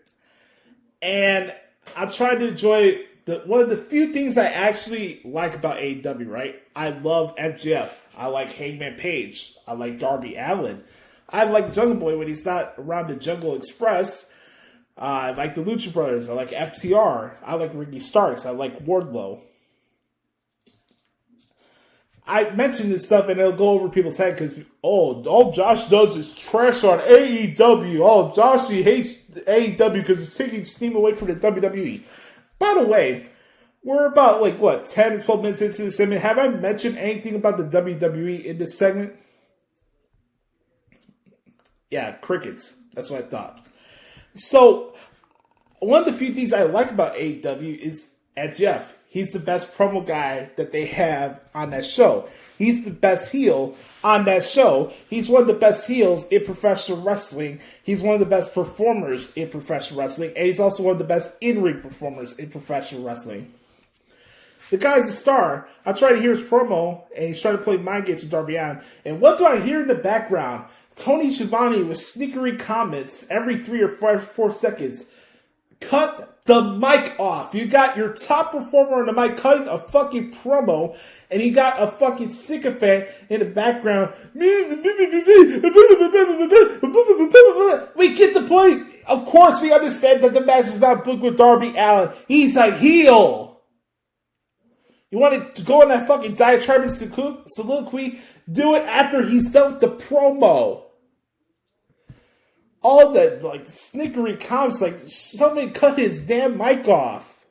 And I'm trying to enjoy one of the few things I actually like about AEW, right? I love MJF. I like Hangman Page. I like Darby Allin. I like Jungle Boy when he's not around the Jungle Express. I like the Lucha Brothers. I like FTR. I like Ricky Starks. I like Wardlow. I mention this stuff and it'll go over people's head because, all Josh does is trash on AEW. Oh, Joshie hates AEW because it's taking steam away from the WWE. By the way, we're about, 10 or 12 minutes into this segment. Have I mentioned anything about the WWE in this segment? Yeah, crickets. That's what I thought. So, one of the few things I like about AEW is Jeff. He's the best promo guy that they have on that show. He's the best heel on that show. He's one of the best heels in professional wrestling. He's one of the best performers in professional wrestling. And he's also one of the best in-ring performers in professional wrestling. The guy's a star. I try to hear his promo, and he's trying to play mind games with Darby Allin. And what do I hear in the background? Tony Schiavone with sneakery comments every 3 or 4 seconds. Cut the mic off. You got your top performer on the mic cutting a fucking promo, and you got a fucking sycophant in the background. We get the point. Of course, we understand that the match is not booked with Darby Allin. He's a heel. You want to go on that fucking diatribe and soliloquy? Do it after he's done with the promo. All the snickery comments, somebody cut his damn mic off.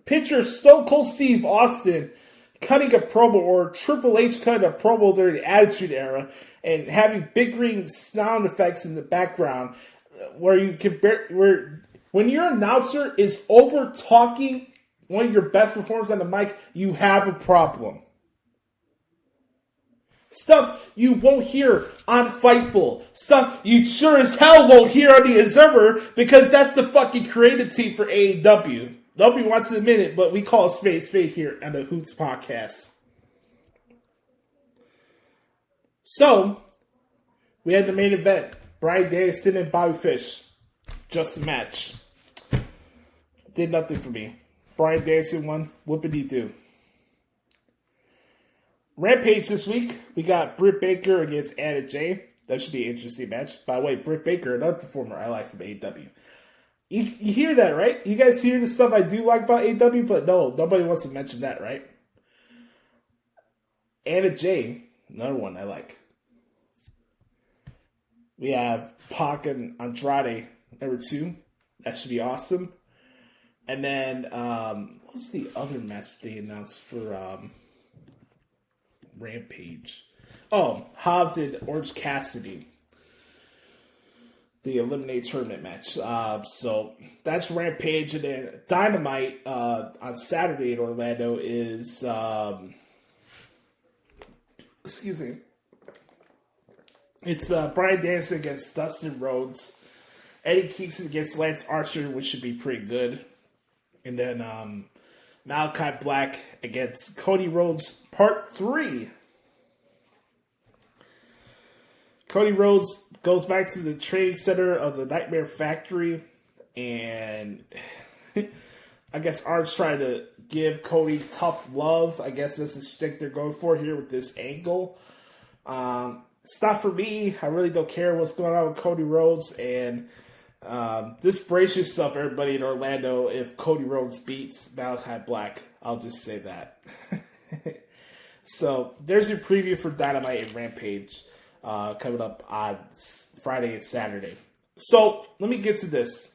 Picture Stone Cold Steve Austin cutting a promo, or Triple H cutting a promo during the Attitude Era, and having big green sound effects in the background, where you can when your announcer is over talking one of your best performers on the mic, you have a problem. Stuff you won't hear on Fightful. Stuff you sure as hell won't hear on the Observer, because that's the fucking creative team for AEW. Nobody wants to admit it, but we call it spade here on the Hoots podcast. So, we had the main event. Bryan Danielson and Bobby Fish. Just a match. Did nothing for me. Bryan Danielson won. Whoopity-doo. Rampage this week, we got Britt Baker against Anna Jay. That should be an interesting match. By the way, Britt Baker, another performer I like from AEW. You hear that, right? You guys hear the stuff I do like about AEW, but no, nobody wants to mention that, right? Anna Jay, another one I like. We have Pac and Andrade, number 2. That should be awesome. And then, what was the other match they announced for Rampage? Oh, Hobbs and Orange Cassidy. The Eliminator tournament match. So that's Rampage. And then Dynamite on Saturday in Orlando is... excuse me. It's Bryan Danielson against Dustin Rhodes. Eddie Kingston against Lance Archer, which should be pretty good. And then Malakai Black against Cody Rhodes, Part 3. Cody Rhodes goes back to the training center of the Nightmare Factory, and I guess Arn's trying to give Cody tough love. I guess that's the shtick they're going for here with this angle. It's not for me. I really don't care what's going on with Cody Rhodes, and this brace yourself, everybody in Orlando, if Cody Rhodes beats Malakai Black. I'll just say that. So there's your preview for Dynamite and Rampage coming up on Friday and Saturday. So let me get to this.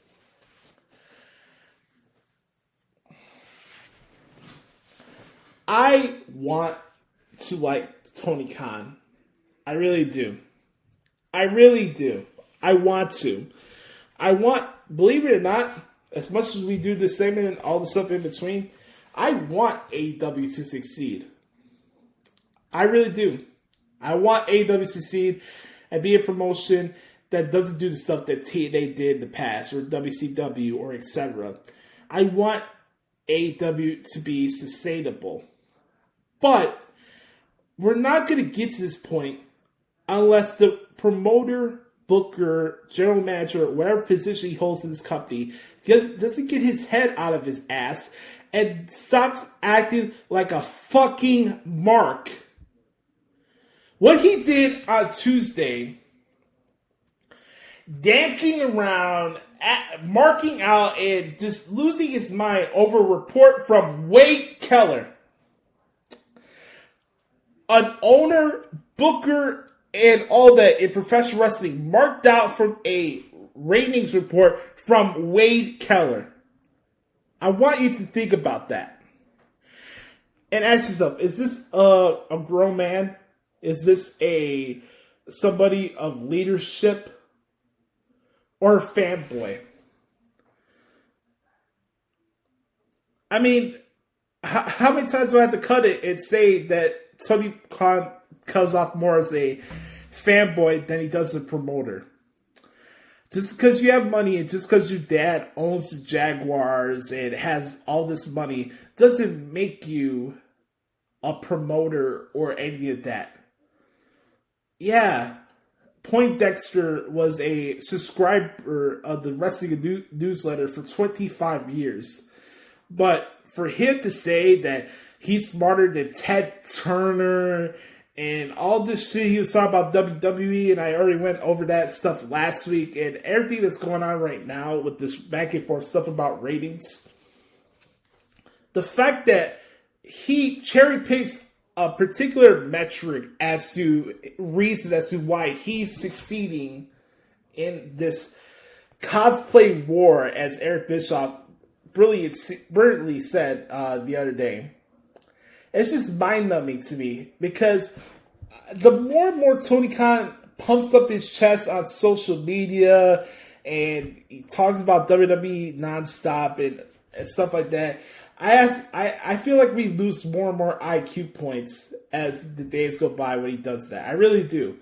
I want to like Tony Khan. I really do. I really do. I want to. I want, believe it or not, as much as we do this segment and all the stuff in between, I want AEW to succeed. I really do. I want AEW to succeed and be a promotion that doesn't do the stuff that TNA did in the past, or WCW, or etc. I want AEW to be sustainable. But we're not going to get to this point unless the promoter, booker, general manager, whatever position he holds in this company, doesn't get his head out of his ass and stops acting like a fucking mark. What he did on Tuesday, dancing around, marking out, and just losing his mind over a report from Wade Keller. an owner, booker, and all that in professional wrestling marked out from a ratings report from Wade Keller. I want you to think about that. And ask yourself, is this a grown man? Is this somebody of leadership? Or a fanboy? I mean, how many times do I have to cut it and say that Tony Khan comes off more as a fanboy than he does a promoter? Just because you have money and just because your dad owns the Jaguars and has all this money doesn't make you a promoter or any of that. Yeah, Poindexter was a subscriber of the Wrestling Newsletter for 25 years. But for him to say that he's smarter than Ted Turner and all this shit he was talking about WWE, and I already went over that stuff last week, and everything that's going on right now with this back and forth stuff about ratings. The fact that he cherry picks a particular metric as to reasons as to why he's succeeding in this cosplay war, as Eric Bischoff brilliantly said the other day. It's just mind-numbing to me, because the more and more Tony Khan pumps up his chest on social media and he talks about WWE nonstop and stuff like that, I feel like we lose more and more IQ points as the days go by when he does that. I really do.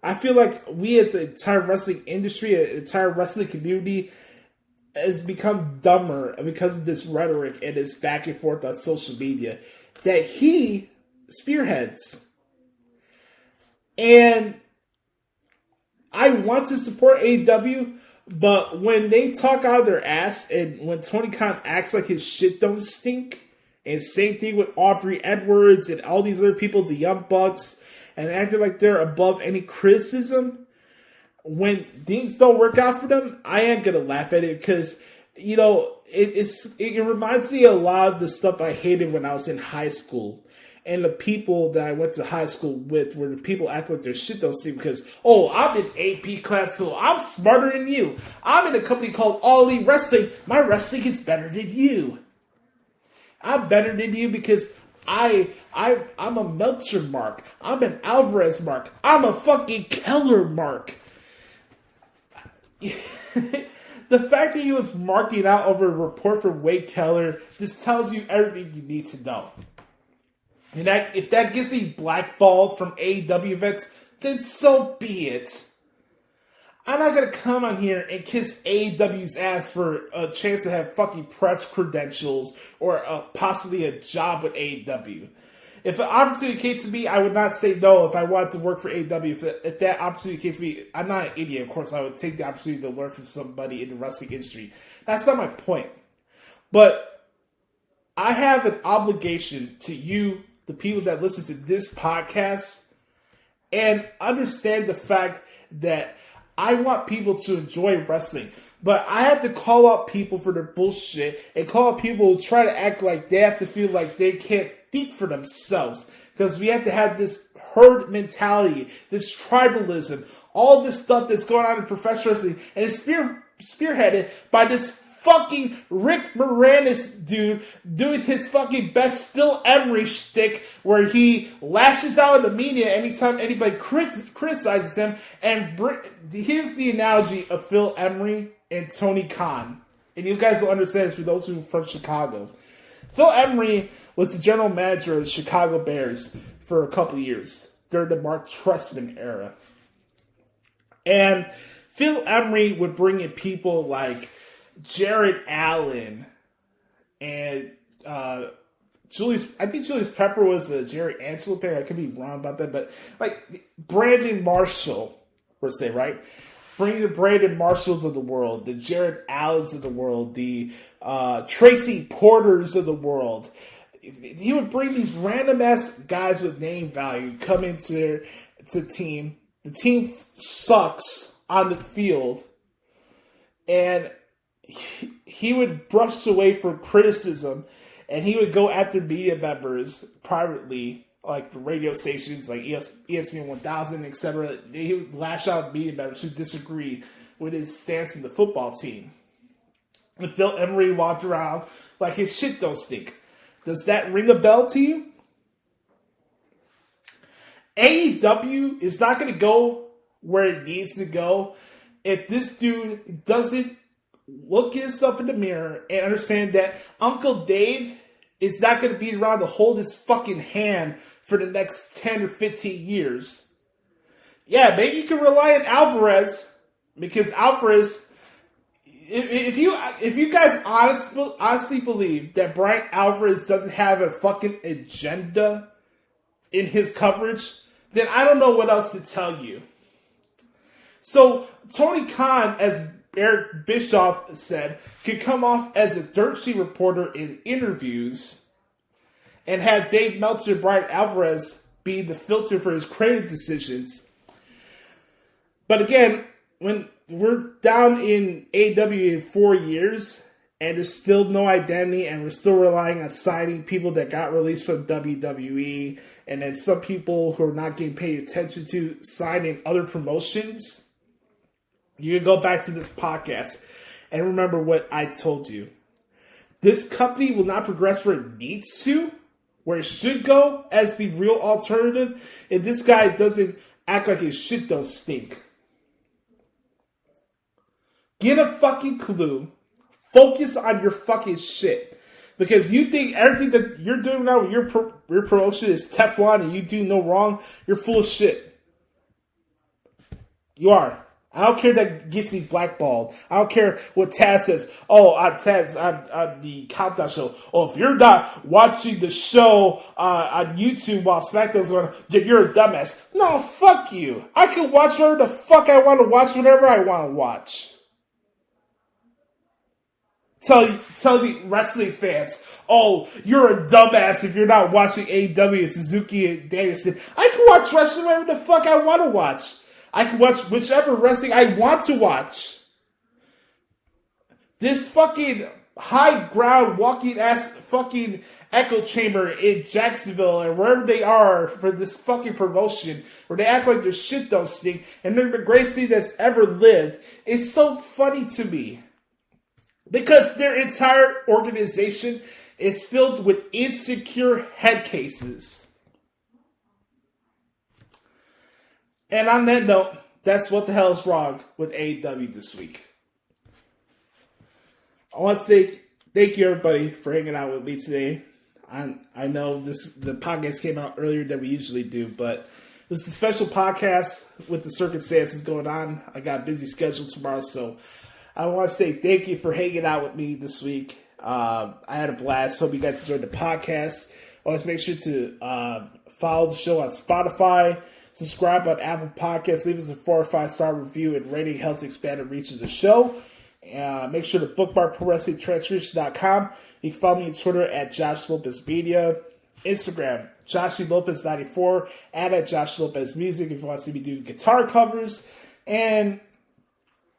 I feel like we as the entire wrestling industry, the entire wrestling community, has become dumber because of this rhetoric and this back and forth on social media that he spearheads. And I want to support AEW, but when they talk out of their ass and when Tony Khan acts like his shit don't stink, and same thing with Aubrey Edwards and all these other people, the Young Bucks, and acting like they're above any criticism, when things don't work out for them, I am going to laugh at it because, you know, it reminds me a lot of the stuff I hated when I was in high school. And the people that I went to high school with, where the people act like their shit don't see because, oh, I'm in AP class, so I'm smarter than you. I'm in a company called All Elite Wrestling. My wrestling is better than you. I'm better than you because I'm a Meltzer mark. I'm an Alvarez mark. I'm a fucking Keller mark. The fact that he was marking out over a report from Wade Keller just tells you everything you need to know. And if that gets me blackballed from AEW events, then so be it. I'm not going to come on here and kiss AEW's ass for a chance to have fucking press credentials or possibly a job with AEW. If an opportunity came to me, I would not say no if I wanted to work for AEW. If that opportunity came to me, I'm not an idiot. Of course, I would take the opportunity to learn from somebody in the wrestling industry. That's not my point. But I have an obligation to you, the people that listen to this podcast, and understand the fact that I want people to enjoy wrestling. But I have to call out people for their bullshit and call out people who try to act like they have to feel like they can't think for themselves. Because we have to have this herd mentality, this tribalism, all this stuff that's going on in professional wrestling. And it's spearheaded by this fucking Rick Moranis dude doing his fucking best Phil Emery shtick where he lashes out in the media anytime anybody criticizes him. And here's the analogy of Phil Emery and Tony Khan. And you guys will understand this for those who are from Chicago. Phil Emery was the general manager of the Chicago Bears for a couple of years during the Mark Trestman era. And Phil Emery would bring in people like Jared Allen and Julius Pepper was a Jerry Angelo pick. I could be wrong about that, but like Brandon Marshall, per se, right? Bring the Brandon Marshalls of the world, the Jared Allens of the world, the Tracy Porters of the world. He would bring these random ass guys with name value come into the team. The team sucks on the field, and he would brush away from criticism, and he would go after media members privately like the radio stations like ESPN 1000, etc. He would lash out at media members who disagree with his stance in the football team. And Phil Emery walked around like his shit don't stink. Does that ring a bell to you? AEW is not going to go where it needs to go if this dude doesn't look himself in the mirror and understand that Uncle Dave is not going to be around to hold his fucking hand for the next 10 or 15 years. Yeah, maybe you can rely on Alvarez, because Alvarez, if you guys honestly believe that Brian Alvarez doesn't have a fucking agenda in his coverage, then I don't know what else to tell you. So Tony Khan, as Eric Bischoff said, could come off as a dirt sheet reporter in interviews and have Dave Meltzer and Brian Alvarez be the filter for his creative decisions. But again, when we're down in AEW in 4 years and there's still no identity and we're still relying on signing people that got released from WWE, and then some people who are not getting paid attention to signing other promotions, you can go back to this podcast and remember what I told you. This company will not progress where it needs to, where it should go as the real alternative, if this guy doesn't act like his shit don't stink. Get a fucking clue. Focus on your fucking shit. Because you think everything that you're doing now with your promotion is Teflon and you do no wrong, you're full of shit. You are. I don't care that gets me blackballed. I don't care what Taz says. Oh, on Taz, on the Countdown show. Oh, if you're not watching the show on YouTube while SmackDown's going, then you're a dumbass. No, fuck you. I can watch whatever the fuck I want to watch whenever I want to watch. Tell the wrestling fans, oh, you're a dumbass if you're not watching AEW, Suzuki and Danielson. I can watch wrestling whatever the fuck I want to watch. I can watch whichever wrestling I want to watch. This fucking high ground walking ass fucking echo chamber in Jacksonville or wherever they are for this fucking promotion where they act like their shit don't stink and they're the greatest thing that's ever lived is so funny to me. Because their entire organization is filled with insecure head cases. And on that note, that's what the hell is wrong with AEW this week. I want to say thank you everybody for hanging out with me today. I know the podcast came out earlier than we usually do, but it was a special podcast with the circumstances going on. I got a busy schedule tomorrow, so I want to say thank you for hanging out with me this week. I had a blast. Hope you guys enjoyed the podcast. Always make sure to follow the show on Spotify, subscribe on Apple Podcasts, leave us a 4 or 5 star review, and rating helps expand the reach of the show. Make sure to bookmark ProWrestlingTranscription.com. You can follow me on Twitter at Josh Lopez Media, Instagram Joshie Lopez 94, and at Josh Lopez Music if you want to see me do guitar covers. And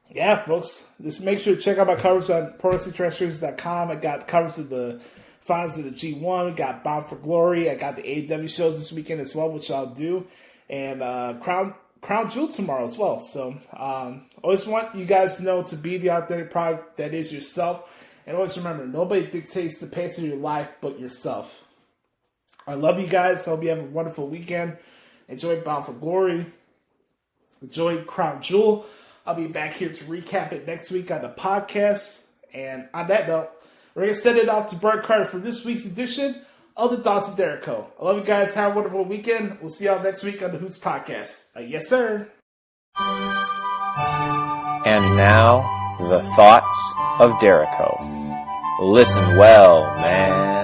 yeah, folks, just make sure to check out my covers on ProWrestlingTranscription.com. I got covers of the finals of the G1. We got Bound for Glory. I got the AEW shows this weekend as well, which I'll do. And Crown Jewel tomorrow as well. So, always want you guys to know to be the authentic product that is yourself. And always remember, nobody dictates the pace of your life but yourself. I love you guys. Hope you have a wonderful weekend. Enjoy Bound for Glory. Enjoy Crown Jewel. I'll be back here to recap it next week on the podcast. And on that note, we're going to send it off to Brett Carter for this week's edition of the Thoughts of Dericho. I love you guys. Have a wonderful weekend. We'll see y'all next week on the Hoots podcast. Yes, sir. And now, the Thoughts of Dericho. Listen well, man.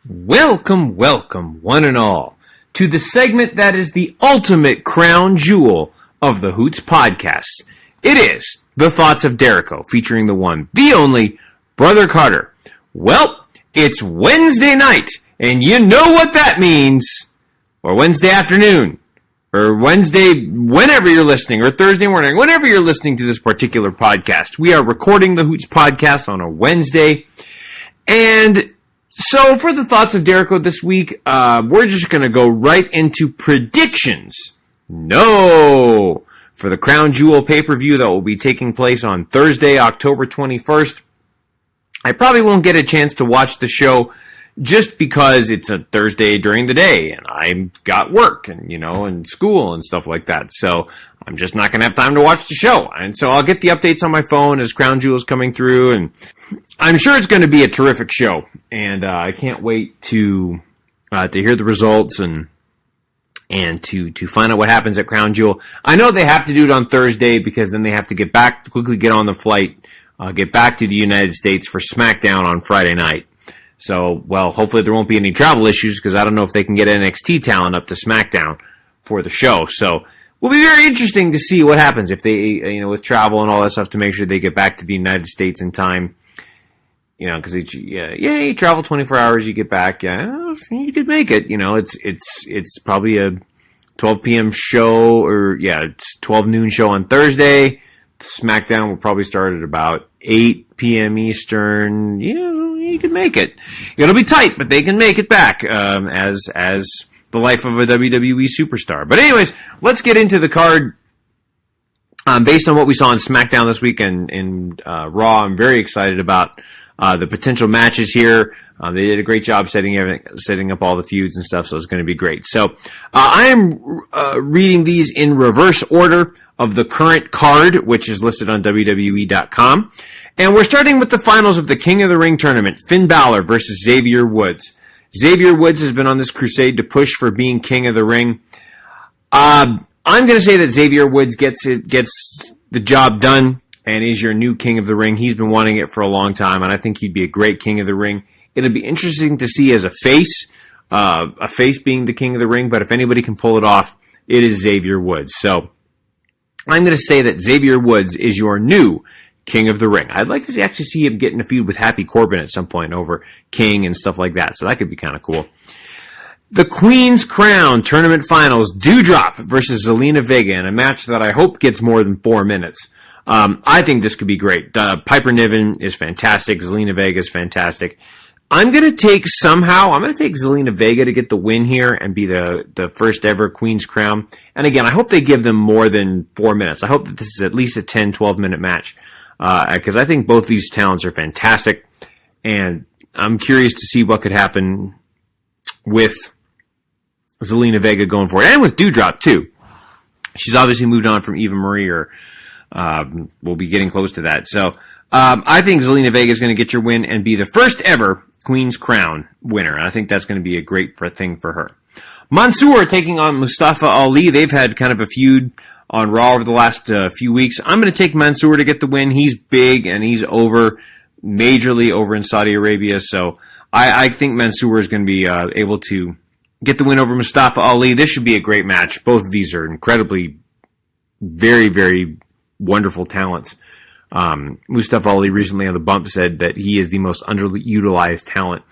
Welcome, welcome, one and all, to the segment that is the ultimate crown jewel of the Hoots podcast. It is the Thoughts of Dericho, featuring the one, the only, Brother Carter. Well, it's Wednesday night, and you know what that means. Or Wednesday afternoon, or Wednesday, whenever you're listening, or Thursday morning, whenever you're listening to this particular podcast. We are recording the Hoots podcast on a Wednesday, And so for the Thoughts of Dericho this week, we're just going to go right into predictions. No! For the Crown Jewel pay-per-view that will be taking place on Thursday, October 21st. I probably won't get a chance to watch the show just because it's a Thursday during the day and I've got work and, and school and stuff like that. So I'm just not going to have time to watch the show. And so I'll get the updates on my phone as Crown Jewel is coming through, and I'm sure it's going to be a terrific show. And I can't wait to hear the results and to find out what happens at Crown Jewel. I know they have to do it on Thursday because then they have to quickly get on the flight, get back to the United States for SmackDown on Friday night. So, well, hopefully there won't be any travel issues because I don't know if they can get NXT talent up to SmackDown for the show. So, will be very interesting to see what happens if they, with travel and all that stuff to make sure they get back to the United States in time. Because you travel 24 hours, you get back. Yeah, you could make it. It's probably a 12 p.m. show it's 12 noon show on Thursday. SmackDown will probably start at about 8 p.m. Eastern. You can make it. It'll be tight, but they can make it back as the life of a WWE superstar. But anyways, let's get into the card. Based on what we saw on SmackDown this week and Raw, I'm very excited about the potential matches here. They did a great job setting up all the feuds and stuff, so it's going to be great. So I am reading these in reverse order of the current card, which is listed on WWE.com. And we're starting with the finals of the King of the Ring tournament, Finn Balor versus Xavier Woods. Xavier Woods has been on this crusade to push for being King of the Ring. I'm going to say that Xavier Woods gets the job done and is your new King of the Ring. He's been wanting it for a long time, and I think he'd be a great King of the Ring. It'll be interesting to see as a face being the King of the Ring, but if anybody can pull it off, it is Xavier Woods. So I'm going to say that Xavier Woods is your new King of the Ring. I'd like to actually see him get in a feud with Happy Corbin at some point over King and stuff like that, so that could be kind of cool. The Queen's Crown Tournament Finals, Doudrop versus Zelina Vega in a match that I hope gets more than 4 minutes. I think this could be great. Piper Niven is fantastic. Zelina Vega is fantastic. I'm going to take Zelina Vega to get the win here and be the first ever Queen's Crown. And again, I hope they give them more than 4 minutes. I hope that this is at least a 10, 12-minute match. Because I think both these talents are fantastic. And I'm curious to see what could happen with Zelina Vega going forward. And with Doudrop, too. She's obviously moved on from Eva Marie, or we'll be getting close to that. So I think Zelina Vega is going to get your win and be the first ever Queen's Crown winner. And I think that's going to be a great thing for her. Mansoor taking on Mustafa Ali. They've had kind of a feud on Raw over the last few weeks. I'm going to take Mansoor to get the win. He's big and he's majorly over in Saudi Arabia. So I think Mansoor is going to be able to get the win over Mustafa Ali. This should be a great match. Both of these are incredibly, very, very wonderful talents. Mustafa Ali recently on the bump said that he is the most underutilized talent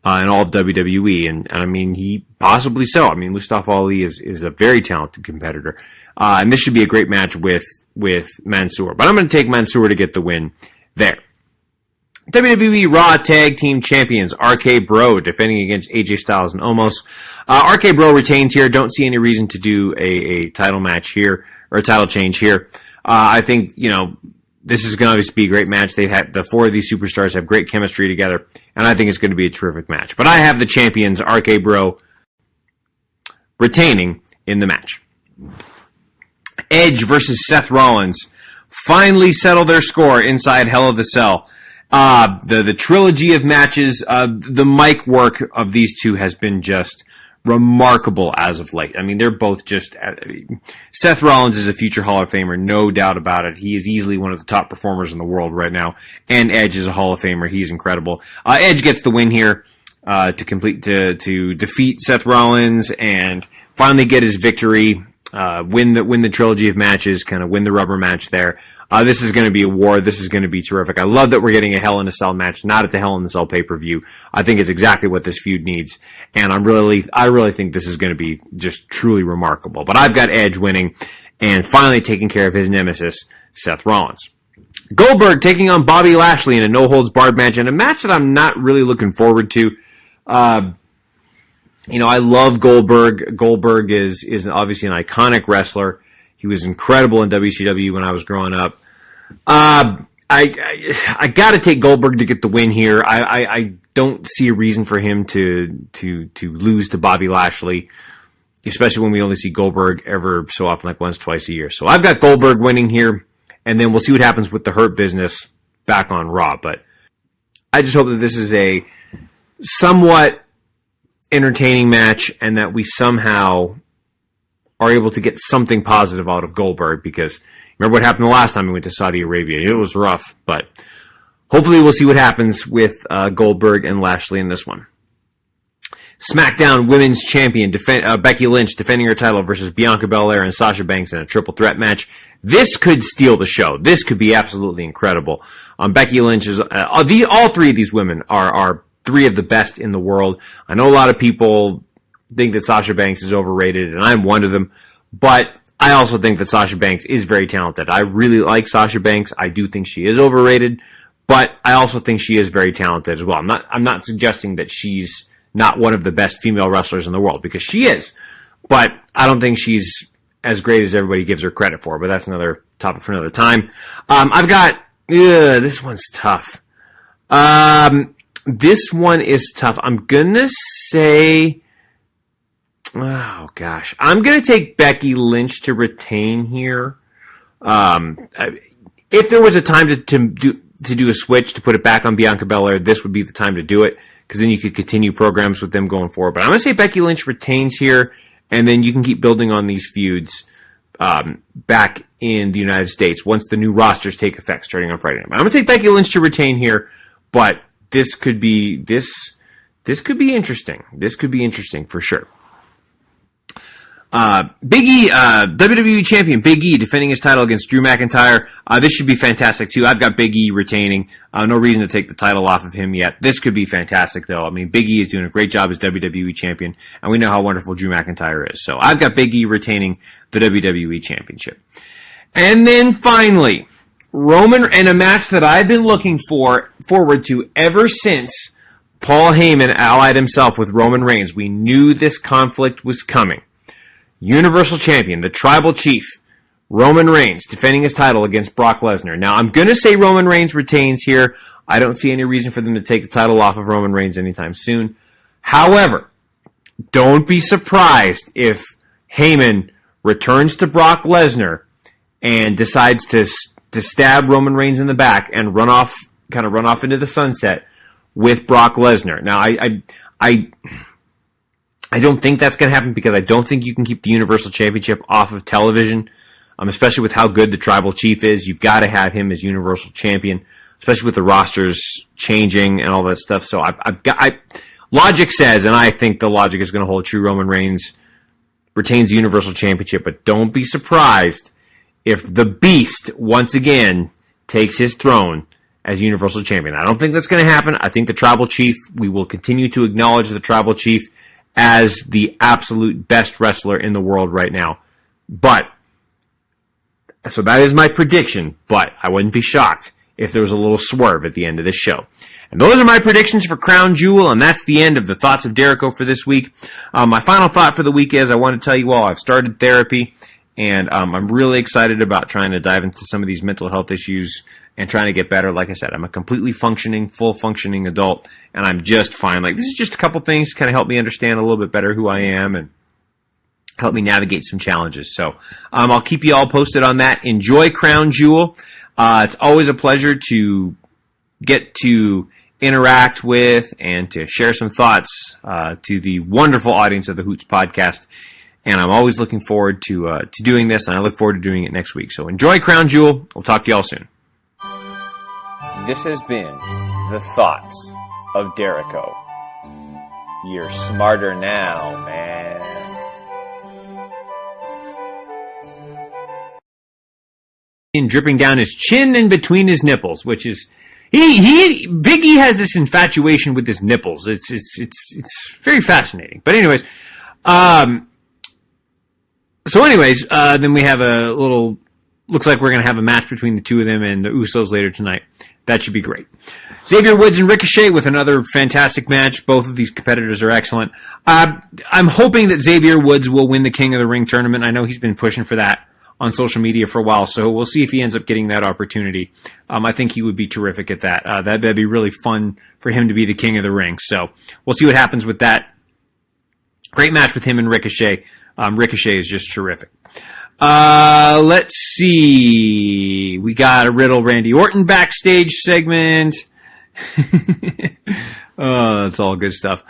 in all of WWE, and I mean, he possibly so. I mean, Mustafa Ali is a very talented competitor, and this should be a great match with Mansoor. But I'm going to take Mansoor to get the win there. WWE Raw Tag Team Champions RK Bro defending against AJ Styles and Omos. RK Bro retains here. Don't see any reason to do a title match here or a title change here. I think this is going to obviously be a great match. The four of these superstars have great chemistry together, and I think it's going to be a terrific match. But I have the champions, RK Bro, retaining in the match. Edge versus Seth Rollins finally settle their score inside Hell in a Cell. The trilogy of matches, the mic work of these two has been just remarkable as of late. I mean, they're both just... Seth Rollins is a future Hall of Famer, no doubt about it. He is easily one of the top performers in the world right now. And Edge is a Hall of Famer. He's incredible. Edge gets the win here to defeat Seth Rollins and finally get his victory, win the trilogy of matches, kind of win the rubber match there. This is going to be a war. This is going to be terrific. I love that we're getting a Hell in a Cell match, not at the Hell in a Cell pay-per-view. I think it's exactly what this feud needs, and I really think this is going to be just truly remarkable. But I've got Edge winning and finally taking care of his nemesis, Seth Rollins. Goldberg taking on Bobby Lashley in a no-holds-barred match, and a match that I'm not really looking forward to. I love Goldberg. Goldberg is obviously an iconic wrestler. He was incredible in WCW when I was growing up. I got to take Goldberg to get the win here. I don't see a reason for him to lose to Bobby Lashley, especially when we only see Goldberg ever so often, like once, twice a year. So I've got Goldberg winning here, and then we'll see what happens with the Hurt Business back on Raw. But I just hope that this is a somewhat entertaining match and that we somehow are able to get something positive out of Goldberg, because remember what happened the last time we went to Saudi Arabia. It was rough, but hopefully we'll see what happens with Goldberg and Lashley in this one. SmackDown Women's Champion Becky Lynch defending her title versus Bianca Belair and Sasha Banks in a triple threat match. This could steal the show. This could be absolutely incredible. Becky Lynch is all three of these women are three of the best in the world. I know a lot of people think that Sasha Banks is overrated, and I'm one of them, but I also think that Sasha Banks is very talented. I really like Sasha Banks. I do think she is overrated, but I also think she is very talented as well. I'm not suggesting that she's not one of the best female wrestlers in the world, because she is, but I don't think she's as great as everybody gives her credit for, but that's another topic for another time. I've got, this one's tough. This one is tough. I'm gonna say, oh gosh, I'm gonna take Becky Lynch to retain here. If there was a time to do a switch, to put it back on Bianca Belair, this would be the time to do it, because then you could continue programs with them going forward. But I'm gonna say Becky Lynch retains here, and then you can keep building on these feuds back in the United States once the new rosters take effect starting on Friday night. I'm gonna take Becky Lynch to retain here, but this could be interesting. This could be interesting for sure. Big E, WWE Champion Big E defending his title against Drew McIntyre. This should be fantastic too. I've got Big E retaining. No reason to take the title off of him yet. This could be fantastic though. I mean, Big E is doing a great job as WWE Champion, and we know how wonderful Drew McIntyre is. So I've got Big E retaining the WWE Championship. And then finally, Roman, in a match that I've been looking forward to ever since Paul Heyman allied himself with Roman Reigns. We knew this conflict was coming. Universal Champion, the Tribal Chief, Roman Reigns, defending his title against Brock Lesnar. Now, I'm going to say Roman Reigns retains here. I don't see any reason for them to take the title off of Roman Reigns anytime soon. However, don't be surprised if Heyman returns to Brock Lesnar and decides to stab Roman Reigns in the back and run off into the sunset with Brock Lesnar. Now, I don't think that's going to happen, because I don't think you can keep the Universal Championship off of television, especially with how good the Tribal Chief is. You've got to have him as Universal Champion, especially with the rosters changing and all that stuff. So logic says, and I think the logic is going to hold true, Roman Reigns retains the Universal Championship, but don't be surprised if the Beast once again takes his throne as Universal Champion. I don't think that's going to happen. I think the Tribal Chief, we will continue to acknowledge the Tribal Chief as the absolute best wrestler in the world right now. So that is my prediction, but I wouldn't be shocked if there was a little swerve at the end of this show. And those are my predictions for Crown Jewel, and that's the end of the Thoughts of Dericho for this week. My final thought for the week is I want to tell you all I've started therapy, and I'm really excited about trying to dive into some of these mental health issues and trying to get better. Like I said, I'm a completely functioning, full functioning adult, and I'm just fine. Like, this is just a couple things to kind of help me understand a little bit better who I am and help me navigate some challenges. So I'll keep you all posted on that. Enjoy Crown Jewel. It's always a pleasure to get to interact with and to share some thoughts to the wonderful audience of the Hoots podcast. And I'm always looking forward to doing this, and I look forward to doing it next week. So enjoy Crown Jewel. We'll talk to you all soon. This has been the Thoughts of Dericho. You're smarter now, man. And dripping down his chin and between his nipples, which is Big E has this infatuation with his nipples. It's very fascinating. But anyways, then we have a little looks like we're going to have a match between the two of them and the Usos later tonight. That should be great. Xavier Woods and Ricochet with another fantastic match. Both of these competitors are excellent. I'm hoping that Xavier Woods will win the King of the Ring tournament. I know he's been pushing for that on social media for a while, so we'll see if he ends up getting that opportunity. I think he would be terrific at that. That'd be really fun for him to be the King of the Ring. So we'll see what happens with that. Great match with him and Ricochet. Ricochet is just terrific. Let's see. We got a Riddle Randy Orton backstage segment. Oh, that's all good stuff.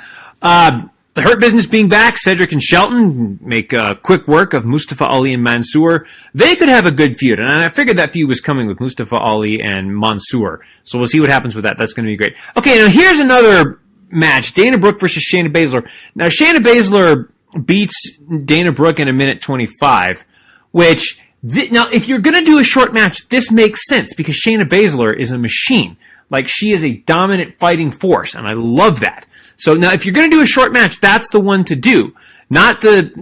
The Hurt Business being back, Cedric and Shelton make quick work of Mustafa Ali and Mansoor. They could have a good feud, and I figured that feud was coming with Mustafa Ali and Mansoor. So we'll see what happens with that. That's going to be great. Okay, now here's another match. Dana Brooke versus Shayna Baszler. Now, Shayna Baszler beats Dana Brooke in 1:25, which, now, if you're going to do a short match, this makes sense because Shayna Baszler is a machine. Like, she is a dominant fighting force, and I love that. So now, if you're going to do a short match, that's the one to do. Not the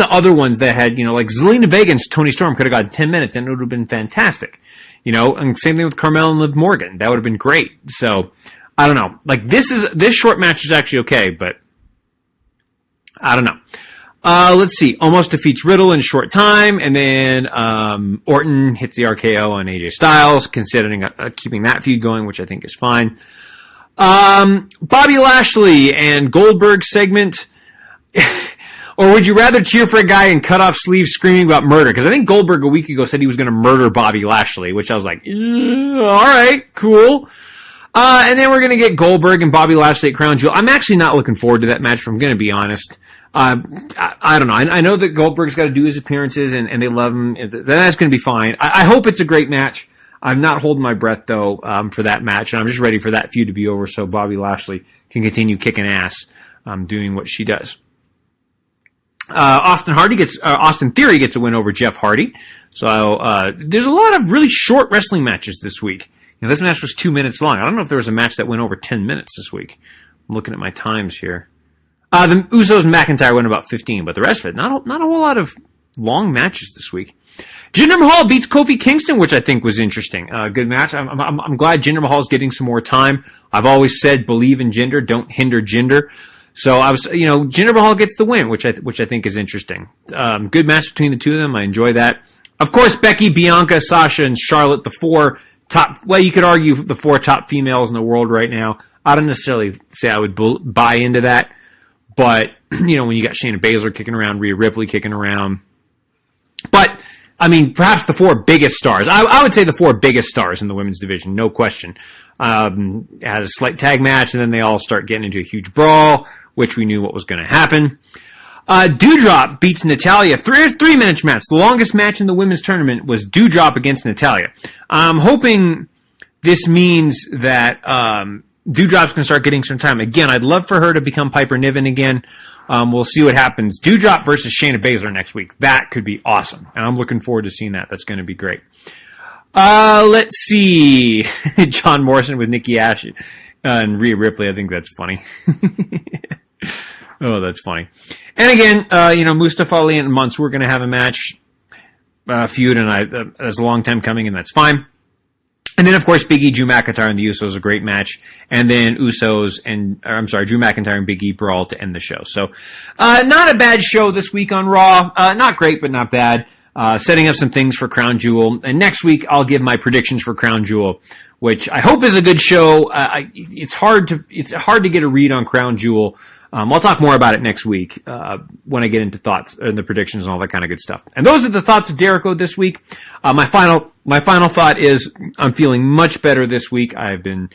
other ones that had, like Zelina Vega and Toni Storm could have got 10 minutes, and it would have been fantastic. And same thing with Carmella and Liv Morgan. That would have been great. So, I don't know. Like, this short match is actually okay, but I don't know. Let's see. Almost defeats Riddle in short time, and then Orton hits the RKO on AJ Styles, considering keeping that feud going, which I think is fine. Bobby Lashley and Goldberg segment. Or would you rather cheer for a guy in cut-off sleeves screaming about murder? Because I think Goldberg a week ago said he was going to murder Bobby Lashley, which I was like, all right, cool. And then we're going to get Goldberg and Bobby Lashley at Crown Jewel. I'm actually not looking forward to that match, if I'm going to be honest. I don't know. I know that Goldberg's got to do his appearances, and they love him. That's going to be fine. I hope it's a great match. I'm not holding my breath, though, for that match, and I'm just ready for that feud to be over so Bobby Lashley can continue kicking ass, doing what she does. Austin Theory gets a win over Jeff Hardy. So there's a lot of really short wrestling matches this week. This match was 2 minutes long. I don't know if there was a match that went over 10 minutes this week. I'm looking at my times here. The Usos and McIntyre went about 15, but the rest of it, not a whole lot of long matches this week. Jinder Mahal beats Kofi Kingston, which I think was interesting. Good match. I'm glad Jinder Mahal's getting some more time. I've always said believe in Jinder, don't hinder Jinder. So Jinder Mahal gets the win, which I think is interesting. Good match between the two of them. I enjoy that. Of course, Becky, Bianca, Sasha, and Charlotte, the four top. Well, you could argue the four top females in the world right now. I don't necessarily say I would buy into that, but when you got Shayna Baszler kicking around, Rhea Ripley kicking around, but I mean, perhaps the four biggest stars. I would say the four biggest stars in the women's division, no question. Had a slight tag match, and then they all start getting into a huge brawl, which we knew what was going to happen. Doudrop beats Natalya. 3-minute match. The longest match in the women's tournament was Doudrop against Natalya. I'm hoping this means that Doudrop's going to start getting some time. Again, I'd love for her to become Piper Niven again. We'll see what happens. Doudrop versus Shayna Baszler next week. That could be awesome, and I'm looking forward to seeing that. That's going to be great. Let's see. John Morrison with Nikki Ash and Rhea Ripley. I think that's funny. Oh, that's funny. And again, Mustafa Ali and Mansoor are going to have a match, feud, and that's a long time coming, and that's fine. And then, of course, Big E, Drew McIntyre, and the Usos, a great match. And then Drew McIntyre and Big E brawl to end the show. So, not a bad show this week on Raw. Not great, but not bad. Setting up some things for Crown Jewel. And next week, I'll give my predictions for Crown Jewel, which I hope is a good show. It's hard to get a read on Crown Jewel. I'll talk more about it next week when I get into thoughts and the predictions and all that kind of good stuff. And those are the thoughts of Dericho this week. My final thought is I'm feeling much better this week. I've been,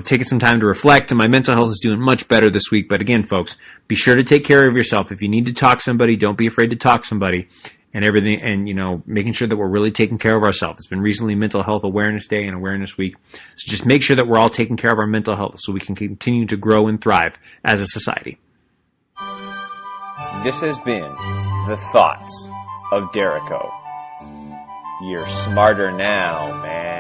taking some time to reflect, and my mental health is doing much better this week. But again, folks, be sure to take care of yourself. If you need to talk to somebody, don't be afraid to talk to somebody. And everything, and making sure that we're really taking care of ourselves. It's been recently Mental Health Awareness Day and Awareness Week, so just make sure that we're all taking care of our mental health so we can continue to grow and thrive as a society. This has been the Thoughts of Dericho. You're smarter now, man.